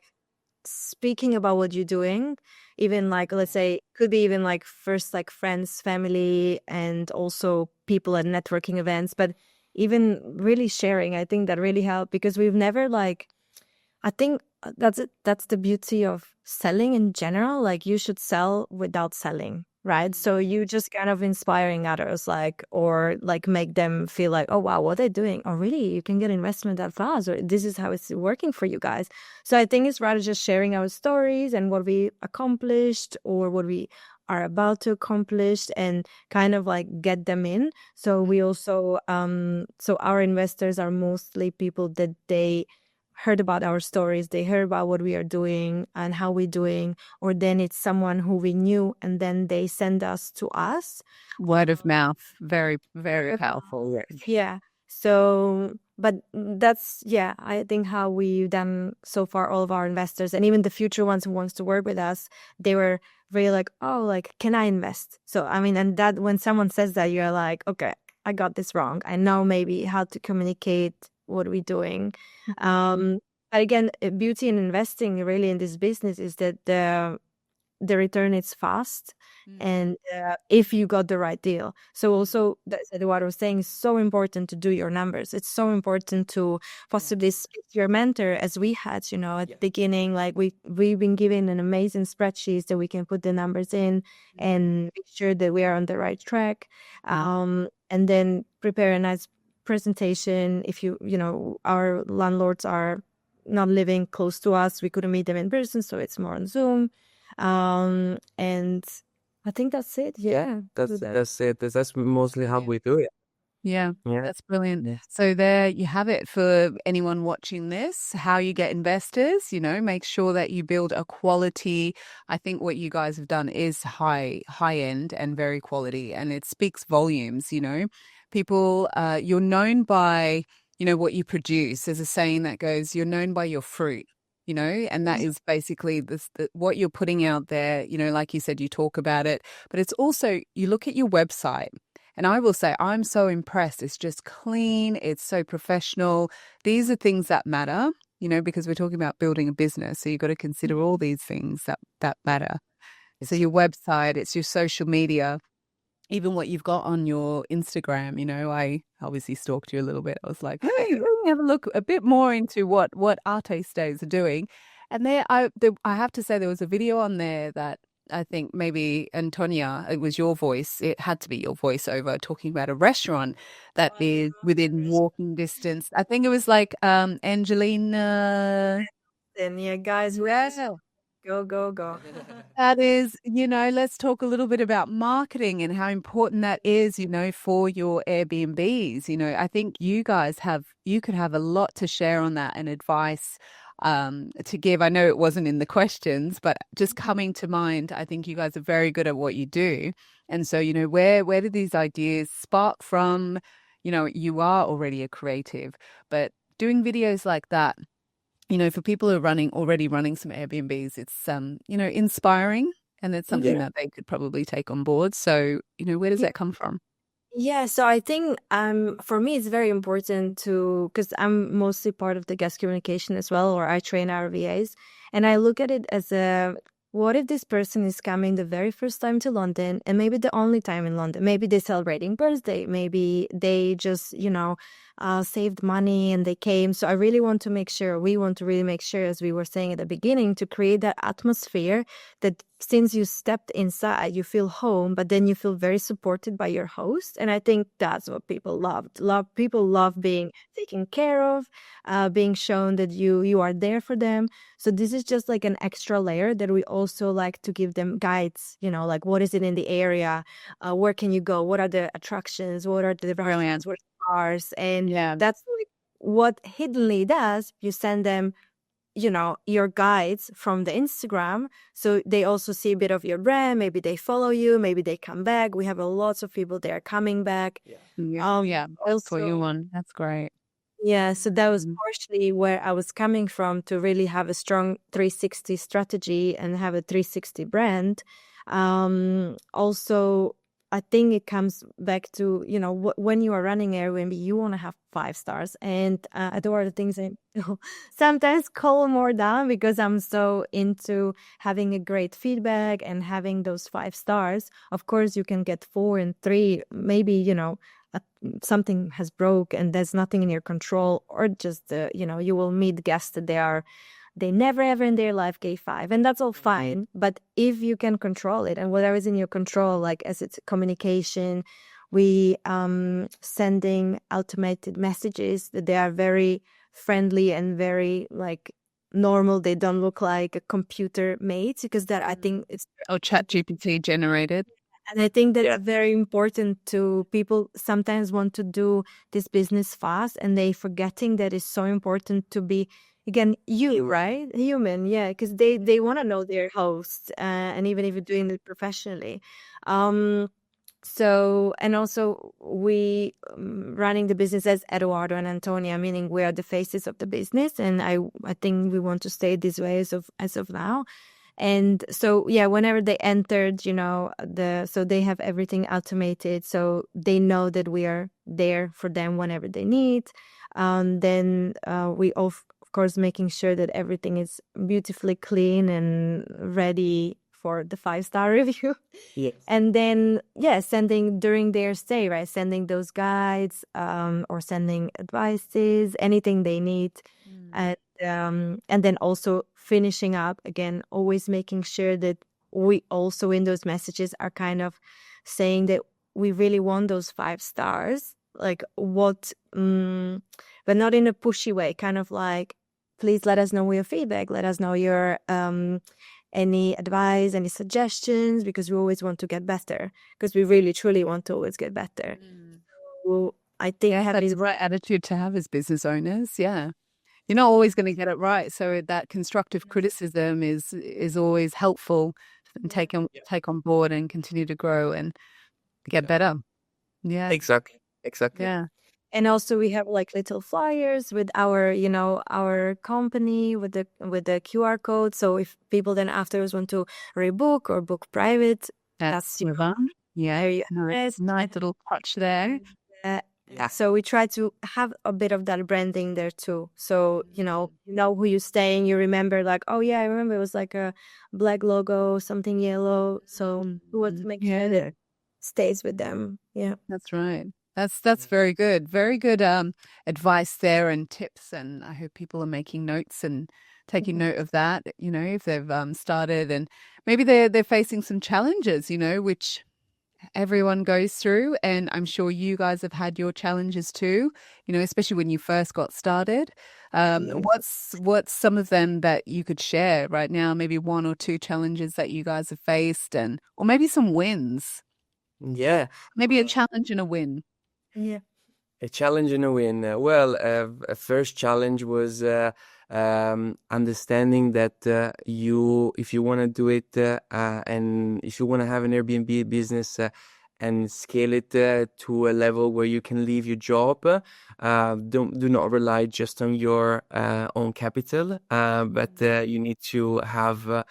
Speaker 3: speaking about what you're doing, even like, let's say, could be even like first like friends, family, and also people at networking events, but even really sharing, I think that really helped, because we've never like, I think that's it. That's the beauty of selling in general. Like, you should sell without selling, right? So you just kind of inspiring others, like, or like make them feel like, oh wow, what they're doing. Oh really? You can get investment that fast, or this is how it's working for you guys. So I think it's rather just sharing our stories and what we accomplished or what we are about to accomplish, and kind of like get them in. So we also so our investors are mostly people that they heard about our stories, they heard about what we are doing and how we're doing, or then it's someone who we knew and then they send us to us.
Speaker 1: Word of mouth, very, very powerful. Yes.
Speaker 3: Yeah. So, but that's, yeah, I think how we've done so far, all of our investors and even the future ones who wants to work with us, they were really like, oh, like, can I invest? So, I mean, and that when someone says that, you're like, okay, I got this wrong. I know maybe how to communicate what we're doing. But again, beauty in investing really in this business is that the return is fast, and if you got the right deal. So also, that's what I was saying, is so important to do your numbers. It's so important to possibly speak to your mentor, as we had, you know, at the beginning, like we've been given an amazing spreadsheet that we can put the numbers in and make sure that we are on the right track, and then prepare a nice presentation. If you know, our landlords are not living close to us, we couldn't meet them in person, so it's more on Zoom. And I think that's it. Yeah.
Speaker 2: That's it. That's mostly how we do it.
Speaker 1: Yeah,
Speaker 2: Yeah.
Speaker 1: that's brilliant.
Speaker 2: Yeah.
Speaker 1: So there you have it for anyone watching this, how you get investors, you know, make sure that you build a quality. I think what you guys have done is high end and very quality, and it speaks volumes, you know. People, you're known by, you know, what you produce. There's a saying that goes, you're known by your fruit. You know, and that is basically what you're putting out there. You know, like you said, you talk about it, but it's also, you look at your website. And I will say, I'm so impressed. It's just clean. It's so professional. These are things that matter, you know, because we're talking about building a business. So you've got to consider all these things that matter. So your website, it's your social media, even what you've got on your Instagram. You know, I obviously stalked you a little bit. I was like, hey, let me have a look a bit more into what Artè Stays are doing. And I have to say, there was a video on there that I think maybe Antonia, it was your voice. It had to be your voiceover talking about a restaurant that is within walking distance. I think it was like Angelina.
Speaker 3: And yeah, guys, well, go.
Speaker 1: That is, you know, let's talk a little bit about marketing and how important that is, you know, for your Airbnbs. You know, I think you could have a lot to share on that and advice to give. I know it wasn't in the questions, but just coming to mind, I think you guys are very good at what you do. And so, you know, where did these ideas spark from? You know, you are already a creative, but doing videos like that, you know, for people who are already running some Airbnbs, it's you know, inspiring, and it's something that they could probably take on board. So, you know, where does that come from?
Speaker 3: Yeah, so I think for me it's very important to, because I'm mostly part of the guest communication as well, or I train our VAs, and I look at it as what if this person is coming the very first time to London, and maybe the only time in London, maybe they're celebrating birthday, maybe they just, you know, saved money and they came. So I really want to make sure, we want to really make sure, as we were saying at the beginning, to create that atmosphere that since you stepped inside, you feel home, but then you feel very supported by your host. And I think that's what people loved. People love being taken care of, being shown that you are there for them. So this is just like an extra layer that we also like to give them guides, you know, like what is it in the area? Where can you go? What are the attractions? What are the restaurants? What bars? And that's like what Hiddenly does. You send them, you know, your guides from the Instagram, so they also see a bit of your brand. Maybe they follow you, maybe they come back. We have lots of people there coming back.
Speaker 1: Also, for you one. That's great.
Speaker 3: Yeah, so that was partially where I was coming from, to really have a strong 360 strategy and have a 360 brand. Also, I think it comes back to, when you are running Airbnb, you want to have 5 stars. And there are the things I sometimes call more down, because I'm so into having a great feedback and having those 5 stars. Of course, you can get 4 and 3, maybe, something has broke and there's nothing in your control, or just you will meet guests that they never ever in their life gave 5, and that's all fine. But if you can control it, and whatever is in your control, like as it's communication, we sending automated messages that they are very friendly and very like normal. They don't look like a computer made, because that, I think, it's
Speaker 1: Or ChatGPT generated.
Speaker 3: and I think that's very important to people. Sometimes want to do this business fast, and they forgetting that it's so important to be, again, right? Human, yeah, because they want to know their hosts, and even if you're doing it professionally. So, and also we running the business as Edoardo and Antonia, meaning we are the faces of the business, and I think we want to stay this way as of now. And so, yeah, whenever they entered, so they have everything automated, so they know that we are there for them whenever they need. Then we of course making sure that everything is beautifully clean and ready for the 5-star review.
Speaker 2: Yes.
Speaker 3: And then, yeah, sending during their stay, right? Sending those guides, or sending advices, anything they need. And then also finishing up, again, always making sure that we also in those messages are kind of saying that we really want those 5 stars, like what, but not in a pushy way, kind of like, please let us know your feedback, let us know your any advice, any suggestions, because we always want to get better, because we really truly want to always get better. So I think I have
Speaker 1: That is the right attitude to have as business owners. Yeah. You're not always going to get it right. So that constructive criticism is always helpful, and take on board and continue to grow and get better. Yeah.
Speaker 2: Exactly.
Speaker 1: Yeah.
Speaker 3: And also we have like little flyers with our, our company with the QR code. So if people then afterwards want to rebook or book private, that's
Speaker 1: fun. Yeah.
Speaker 3: there you
Speaker 1: Nice little touch there.
Speaker 3: So we try to have a bit of that branding there too. So, you know who you're staying, you remember like, oh yeah, I remember it was like a black logo, something yellow. So we want to make sure that it stays with them. Yeah.
Speaker 1: That's right. That's very good. Very good advice there and tips. And I hope people are making notes and taking note of that, if they've started, and maybe they're facing some challenges, which everyone goes through. And I'm sure you guys have had your challenges too, especially when you first got started. What's some of them that you could share right now? Maybe 1 or 2 challenges that you guys have faced, or maybe some wins.
Speaker 2: Yeah.
Speaker 1: Maybe a challenge and a win.
Speaker 3: Yeah.
Speaker 2: A challenge and a win. A first challenge was understanding that if you want to do it, and if you want to have an Airbnb business and scale it to a level where you can leave your job, do not rely just on your own capital, but you need to have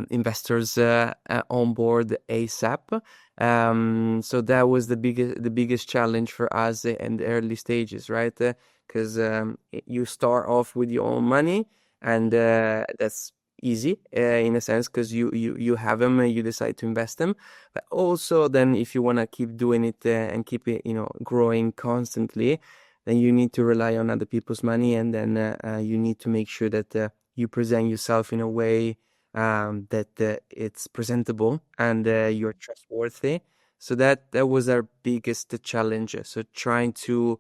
Speaker 2: investors on board ASAP. So that was the biggest challenge for us in the early stages, right? Because you start off with your own money, and that's easy in a sense, because you have them and you decide to invest them. But also then if you want to keep doing it and keep it growing constantly, then you need to rely on other people's money, and then you need to make sure that you present yourself in a way that it's presentable and you're trustworthy. So that was our biggest challenge. So trying to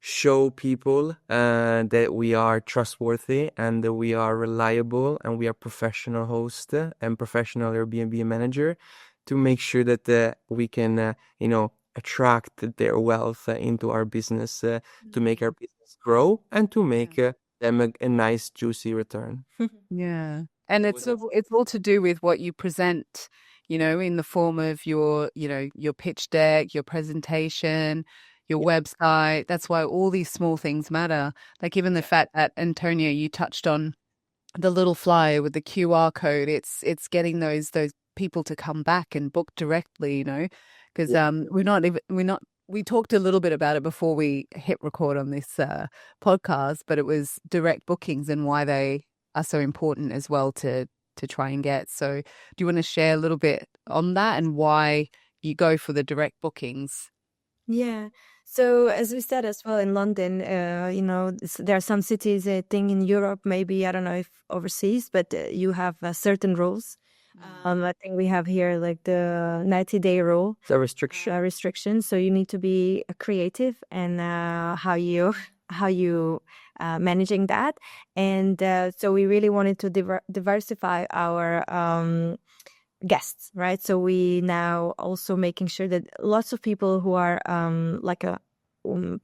Speaker 2: show people that we are trustworthy and that we are reliable and we are professional host and professional Airbnb manager, to make sure that we can attract their wealth into our business, to make our business grow and to make them a nice juicy return.
Speaker 1: Yeah. And it's all to do with what you present, in the form of your pitch deck, your presentation, your website. That's why all these small things matter. Like even the fact that, Antonia, you touched on the little flyer with the QR code. It's getting those people to come back and book directly, because we talked a little bit about it before we hit record on this podcast, but it was direct bookings and why they are so important as well to try and get. So do you want to share a little bit on that and why you go for the direct bookings?
Speaker 3: Yeah. So as we said as well in London, there are some cities, I think in Europe, maybe, I don't know if overseas, but you have certain rules. I think we have here like the 90-day rule.
Speaker 2: The restriction.
Speaker 3: So you need to be creative and how you managing that. And so we really wanted to diversify our guests, right? So we now also making sure that lots of people who are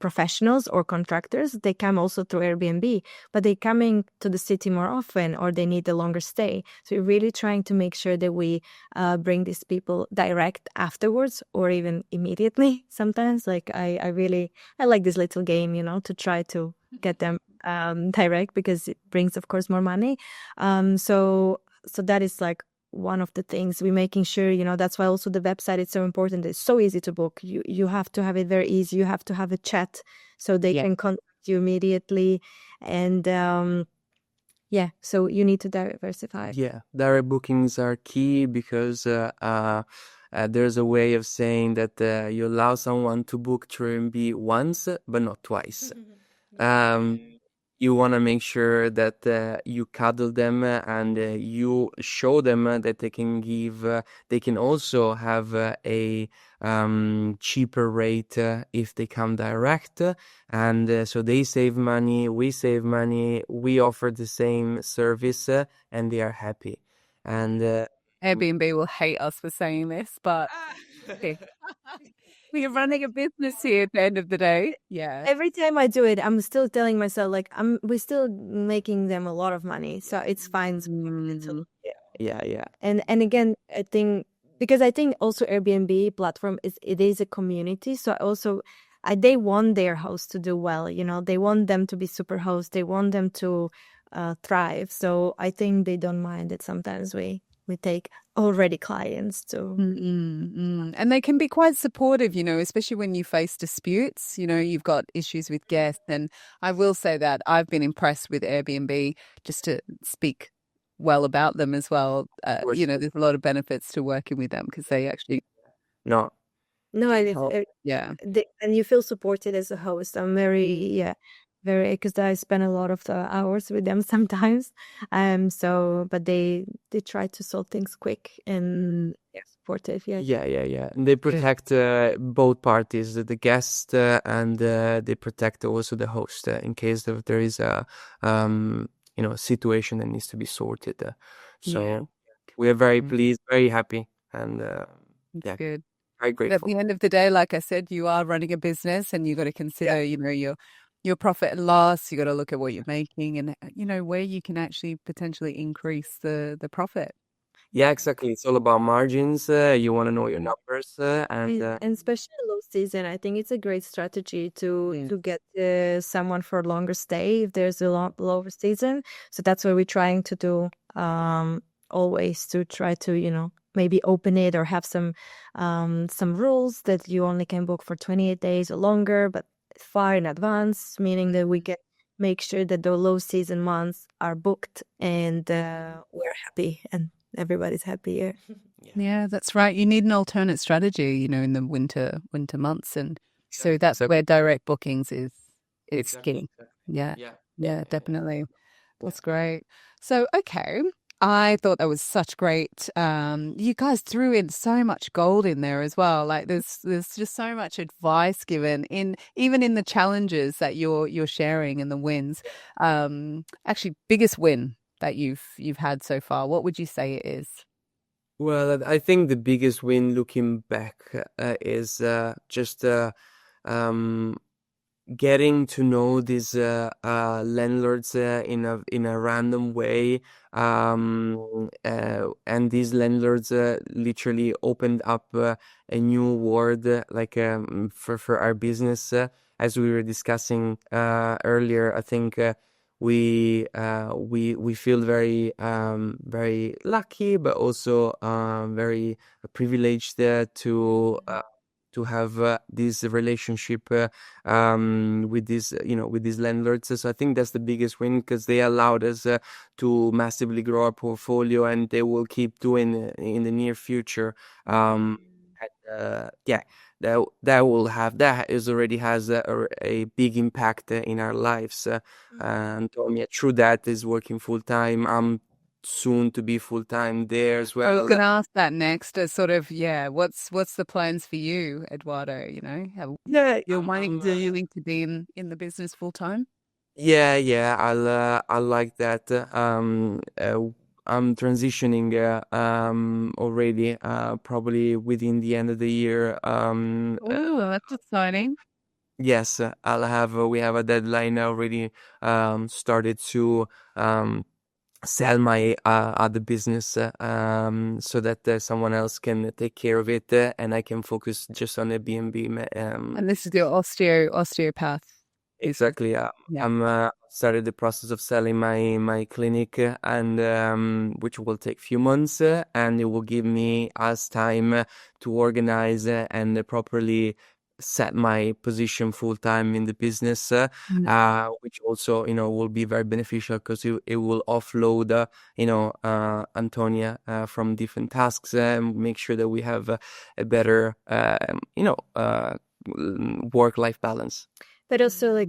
Speaker 3: professionals or contractors, they come also through Airbnb, but they coming to the city more often or they need a longer stay. So we're really trying to make sure that we bring these people direct afterwards or even immediately. Sometimes, like I like this little game, to try to get them direct because it brings, of course, more money. So that is like one of the things we're making sure, that's why also the website is so important. It's so easy to book. You have to have it very easy. You have to have a chat so they can contact you immediately. And so you need to diversify.
Speaker 2: Yeah, direct bookings are key because there's a way of saying that you allow someone to book through Airbnb once, but not twice. You want to make sure that you cuddle them and you show them that they can also have a cheaper rate if they come direct. And so they save money, we save money, we offer the same service and they are happy. And
Speaker 1: Airbnb will hate us for saying this, but okay. We are running a business here at the end of the day. Yeah.
Speaker 3: Every time I do it, I'm still telling myself, like, we're still making them a lot of money. So it's fine.
Speaker 2: Yeah.
Speaker 3: And again, I think, because I think also Airbnb platform it is a community. So also they want their hosts to do well, they want them to be super hosts. They want them to thrive. So I think they don't mind that sometimes we take already clients too.
Speaker 1: And they can be quite supportive, especially when you face disputes, you've got issues with guests. And I will say that I've been impressed with Airbnb, just to speak well about them as well. There's a lot of benefits to working with them because they actually...
Speaker 3: No, and you feel supported as a host. I'm very, because I spend a lot of the hours with them sometimes. But they try to solve things quick and supportive.
Speaker 2: Yeah. And they protect both parties, the guest and they protect also the host in case there is a situation that needs to be sorted. So we are very pleased, very happy, and
Speaker 1: good.
Speaker 2: Very grateful.
Speaker 1: But at the end of the day, like I said, you are running a business and you got to consider, your profit and loss. You got to look at what you're making and, where you can actually potentially increase the profit.
Speaker 2: Yeah, exactly. It's all about margins. You want to know your numbers. And
Speaker 3: especially low season, I think it's a great strategy to get someone for a longer stay if there's a lower season. So that's what we're trying to do always, to try to, maybe open it or have some rules that you only can book for 28 days or longer, but far in advance, meaning that we can make sure that the low season months are booked and we're happy and everybody's happy.
Speaker 1: Yeah, that's right. You need an alternate strategy, in the winter months, and so that's where direct bookings is key. Yeah, definitely. That's great. So, okay. I thought that was such great. You guys threw in so much gold in there as well. Like there's just so much advice given even in the challenges that you're sharing and the wins. Actually, biggest win that you've had so far, what would you say it is?
Speaker 2: Well, I think the biggest win looking back is just getting to know these landlords in a random way, and these landlords literally opened up a new world, like for our business, as we were discussing earlier. I think we feel very lucky, but also very privileged to have this relationship with these with these landlords. So I think that's the biggest win, because they allowed us to massively grow our portfolio, and they will keep doing it in the near future. Yeah, that is already has a big impact in our lives. Antonia, through that, is working full time. I'm soon to be full time there as
Speaker 1: I was
Speaker 2: well.
Speaker 1: going to ask that next. Sort of, yeah. What's the plans for you, Eduardo? You know,
Speaker 2: Yeah,
Speaker 1: you're willing to be in the business full time.
Speaker 2: yeah, I like that. I'm transitioning already, probably within the end of the year.
Speaker 1: Oh, that's exciting.
Speaker 2: Yes, we have a deadline already started to sell my other business, so that someone else can take care of it, and I can focus just on the B&B.
Speaker 1: And this is your osteopath business.
Speaker 2: Exactly.
Speaker 1: Yeah.
Speaker 2: I'm started the process of selling my clinic, and which will take few months, and it will give me as time to organize and properly set my position full time in the business, which also will be very beneficial, because it will offload Antonia from different tasks, and make sure that we have a better work-life balance.
Speaker 3: But also, like,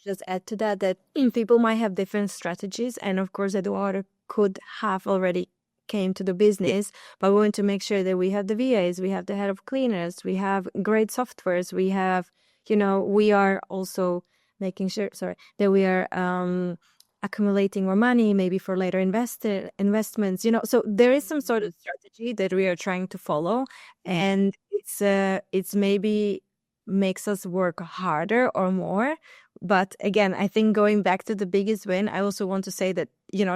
Speaker 3: just add to that that people might have different strategies, and of course, Eduardo could have already came to the business, but we want to make sure that we have the VAs, we have the head of cleaners, we have great softwares, we have, we are also making sure, that we are accumulating more money, maybe for later investments. So there is some sort of strategy that we are trying to follow, and it's maybe makes us work harder or more. But again, I think going back to the biggest win, I also want to say that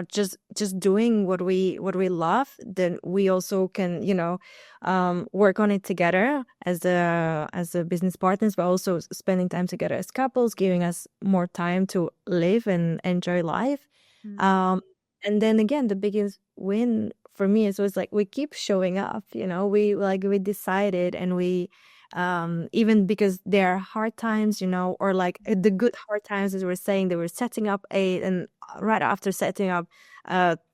Speaker 3: just doing what we love, then we also can work on it together as a business partners, but also spending time together as couples, giving us more time to live and enjoy life. And then again, the biggest win for me is always like we keep showing up. We decided, and we even because there are hard times, or like the good hard times, as we're saying, they were setting up and right after setting up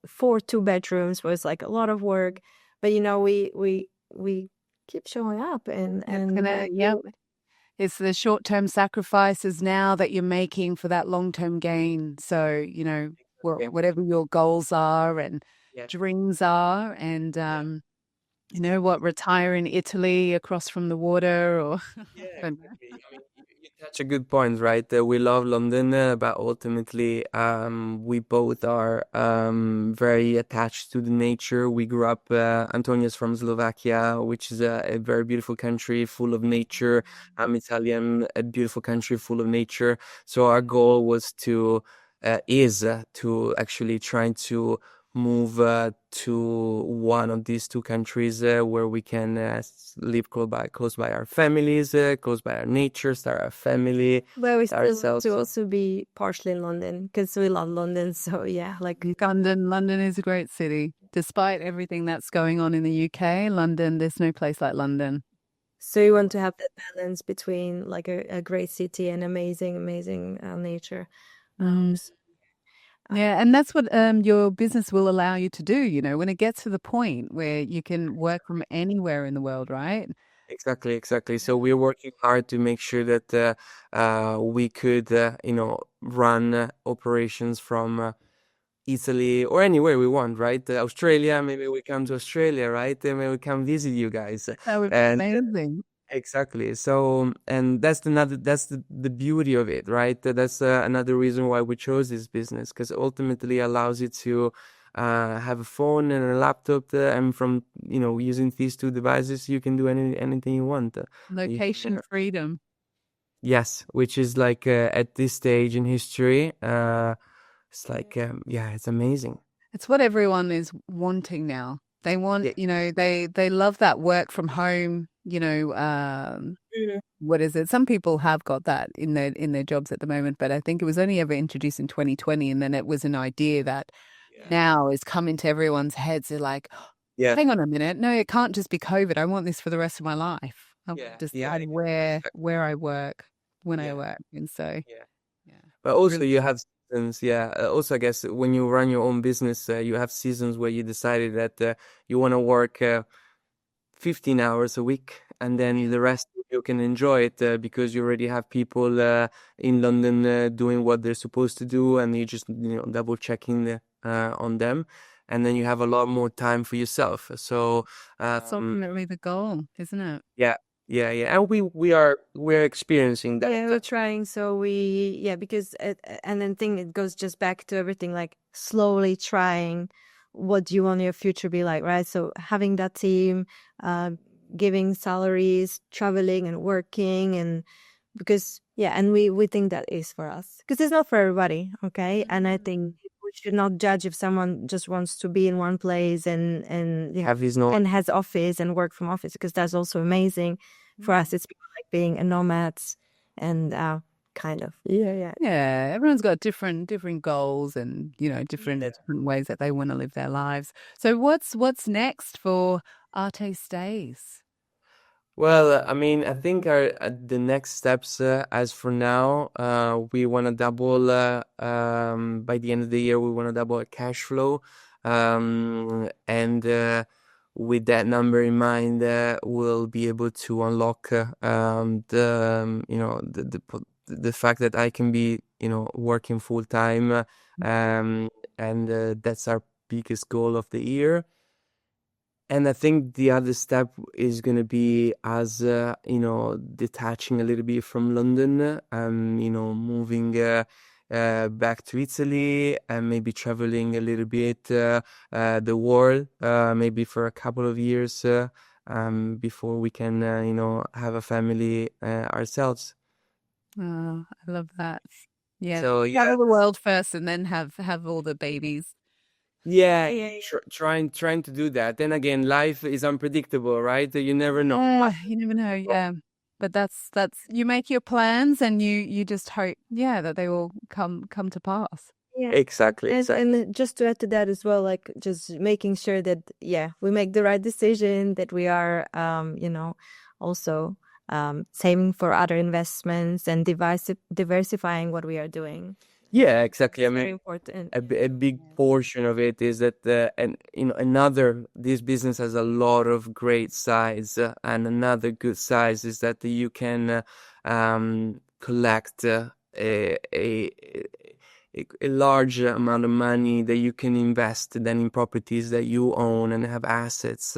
Speaker 3: 4 2-bedrooms was like a lot of work, but we keep showing up and
Speaker 1: It's the short-term sacrifices now that you're making for that long-term gain. So, whatever your goals are and dreams are, and retire in Italy across from the water, or
Speaker 2: Yeah, exactly. I mean, you touch a good point, right? We love London, but ultimately, we both are very attached to the nature. We grew up. Antonia's from Slovakia, which is a very beautiful country full of nature. I'm Italian, a beautiful country full of nature. So our goal is to actually try to move to one of these two countries, where we can live close by our families, close by our nature, start our family,
Speaker 3: but we still want
Speaker 2: ourselves.
Speaker 3: to also be partially in London because we love London. So yeah, like
Speaker 1: London is a great city. Despite everything that's going on in the UK, London, there's no place like London.
Speaker 3: So you want to have that balance between like a great city and amazing nature.
Speaker 1: Yeah, and that's what your business will allow you to do, when it gets to the point where you can work from anywhere in the world, right?
Speaker 2: Exactly. So we're working hard to make sure that we could, run operations from Italy or anywhere we want, right? Australia, maybe we come to Australia, right? Maybe we come visit you guys.
Speaker 1: That would be
Speaker 2: And
Speaker 1: amazing.
Speaker 2: exactly. So, and that's the beauty of it, right? That's another reason why we chose this business, because ultimately allows you to have a phone and a laptop, and from using these two devices, you can do anything you want.
Speaker 1: Location freedom.
Speaker 2: Yes, which is like at this stage in history, it's like it's amazing.
Speaker 1: It's what everyone is wanting now. They want,
Speaker 2: Yeah.
Speaker 1: they love that work from home, what is it? Some people have got that in their jobs at the moment, but I think it was only ever introduced in 2020, and then it was an idea that now is come into everyone's heads. They're like,
Speaker 2: Yeah.
Speaker 1: hang on a minute, no, it can't just be COVID. I want this for the rest of my life. I want to decide where I work, when I work, and so
Speaker 2: Yeah.
Speaker 1: yeah,
Speaker 2: But also
Speaker 1: really,
Speaker 2: you have seasons, yeah. Also, I guess when you run your own business, you have seasons where you decided that you want to work 15 hours a week, and then the rest you can enjoy it because you already have people in London doing what they're supposed to do, and you just double checking on them, and then you have a lot more time for yourself. So
Speaker 1: that's ultimately the goal, isn't it?
Speaker 2: yeah, yeah, and we're experiencing that.
Speaker 3: Yeah, we're trying. So because, and then it goes just back to everything, like slowly trying what do you want your future be like, right? So having that team, giving salaries, traveling and working, and because, and we think that is for us because it's not for everybody. Okay. And I think we should not judge if someone just wants to be in one place and
Speaker 2: Have his no.
Speaker 3: and has office and work from office, because that's also amazing. For us, it's like being a nomads and kind of yeah.
Speaker 1: Everyone's got different goals and different ways that they want to live their lives. So what's next for Artè Stays?
Speaker 2: Well, I mean, I think the next steps, as for now, we want to double, by the end of the year, we want to double our cash flow. And with that number in mind, we'll be able to unlock the fact that I can be, working full time. And that's our biggest goal of the year. And I think the other step is going to be us, detaching a little bit from London and, moving back to Italy and maybe traveling a little bit the world, maybe for a couple of years before we can, have a family ourselves.
Speaker 1: Oh, I love that. Yeah.
Speaker 2: So,
Speaker 1: Travel the world first and then have all the babies.
Speaker 2: Yeah, trying to do that. Then again, life is unpredictable, right? You never know.
Speaker 1: You never know. Yeah. But that's you make your plans and you just hope, that they will come to pass.
Speaker 3: Yeah.
Speaker 2: Exactly.
Speaker 3: And just to add to that as well, like just making sure that we make the right decision, that we are also saving for other investments and diversifying what we are doing.
Speaker 2: Yeah, exactly. I
Speaker 3: Very
Speaker 2: mean,
Speaker 3: important.
Speaker 2: a big portion of it is that, this business has a lot of great sides, and another good size is that you can collect a large amount of money that you can invest then in properties that you own and have assets,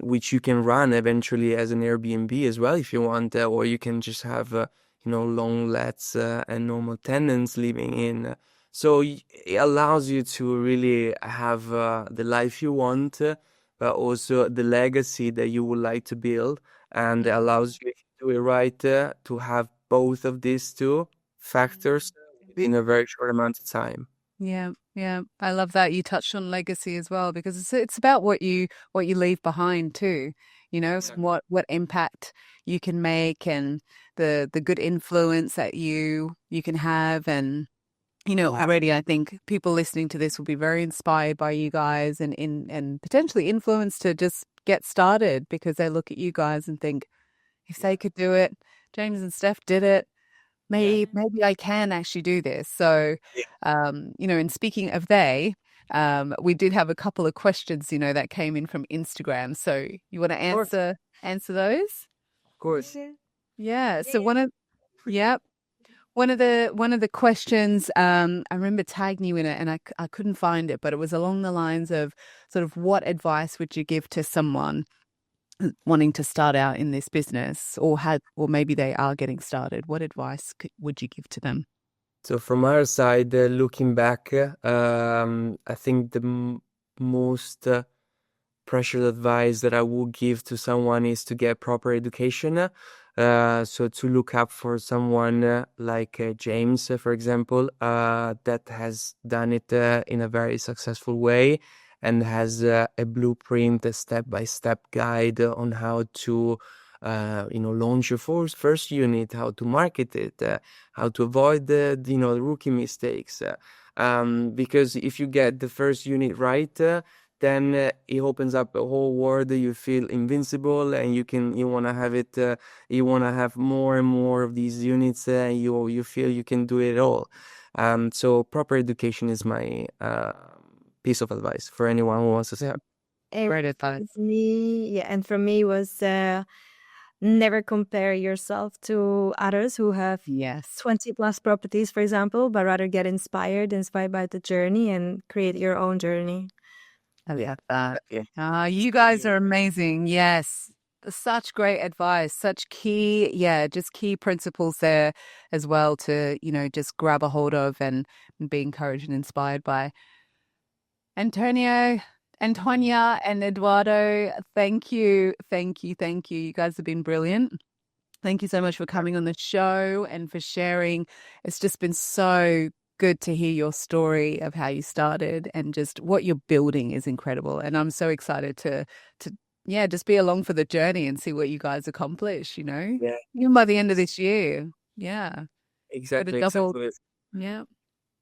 Speaker 2: which you can run eventually as an Airbnb as well if you want, or you can just have long lets and normal tenants living in. So it allows you to really have the life you want, but also the legacy that you would like to build, and it allows you, if you do it right, to have both of these two factors in a very short amount of time.
Speaker 1: Yeah, I love that you touched on legacy as well, because it's about what you leave behind too. What impact you can make and the good influence that you can have. And already I think people listening to this will be very inspired by you guys and potentially influenced to just get started, because they look at you guys and think, if they could do it, James and Steph did it, maybe I can actually do this. So, and speaking of we did have a couple of questions, that came in from Instagram. So you want to answer those?
Speaker 2: Of course.
Speaker 1: Yeah. So one of the questions, I remember tagging you in it, and I couldn't find it, but it was along the lines of sort of, what advice would you give to someone wanting to start out in this business, or maybe they are getting started? What advice would you give to them?
Speaker 2: So from our side, looking back, I think the most precious advice that I would give to someone is to get proper education. So to look up for someone like James, for example, that has done it in a very successful way and has a blueprint, a step-by-step guide on how to, launch your first unit, how to market it, how to avoid the rookie mistakes. Because if you get the first unit right, then it opens up a whole world. You feel invincible, and you want to have it. You want to have more and more of these units. You feel you can do it all. So proper education is my piece of advice for anyone who wants to say.
Speaker 3: Great advice. And for me was never compare yourself to others who have 20 plus properties, for example, but rather get inspired by the journey and create your own journey.
Speaker 1: I love that. You guys are amazing. Yes. Such great advice, such key, just key principles there as well to, just grab a hold of and be encouraged and inspired by. Antonia, and Edoardo, thank you. You guys have been brilliant. Thank you so much for coming on the show and for sharing. It's just been so good to hear your story of how you started, and just what you're building is incredible. And I'm so excited to just be along for the journey and see what you guys accomplish, even by the end of this year. Yeah.
Speaker 2: Exactly.
Speaker 1: Yeah.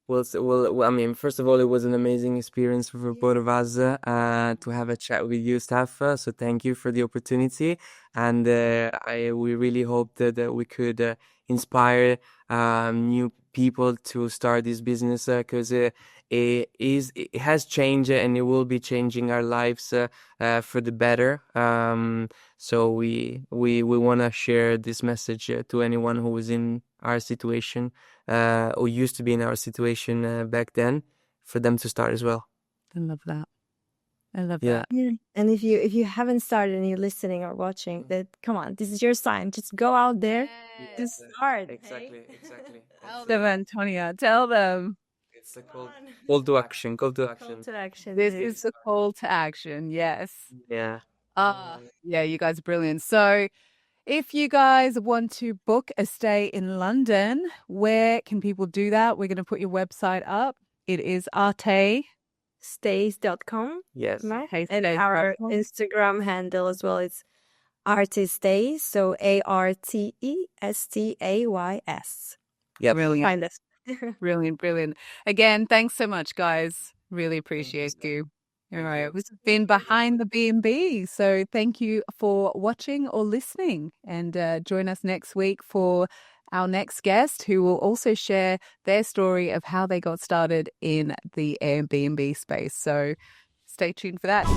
Speaker 2: Well, I mean, first of all, it was an amazing experience for both of us to have a chat with you, Steph. So thank you for the opportunity, and we really hope that we could inspire new people to start this business, because it has changed and it will be changing our lives for the better. So we want to share this message to anyone who is in our situation, or used to be in our situation back then, for them to start as well.
Speaker 1: I love that. that.
Speaker 3: Yeah. And if you haven't started and you're listening or watching, that come on, this is your sign. Just go out there, just start.
Speaker 2: Exactly.
Speaker 1: Tell them, Antonia. Tell them.
Speaker 2: It's a call to action.
Speaker 3: Call to action.
Speaker 1: This is a call to action. Yes.
Speaker 2: Yeah.
Speaker 1: You guys are brilliant. So, if you guys want to book a stay in London, where can people do that? We're going to put your website up. It is artestays.com.
Speaker 2: Yes.
Speaker 3: Right? And our Instagram handle as well is Artè Stays. So ARTESTAYS.
Speaker 2: Yep.
Speaker 1: Brilliant.
Speaker 3: Find us.
Speaker 1: Brilliant. Again, thanks so much, guys. Really appreciate you. All right, this has been Behind the BNB. So thank you for watching or listening, and join us next week for our next guest, who will also share their story of how they got started in the Airbnb space. So stay tuned for that.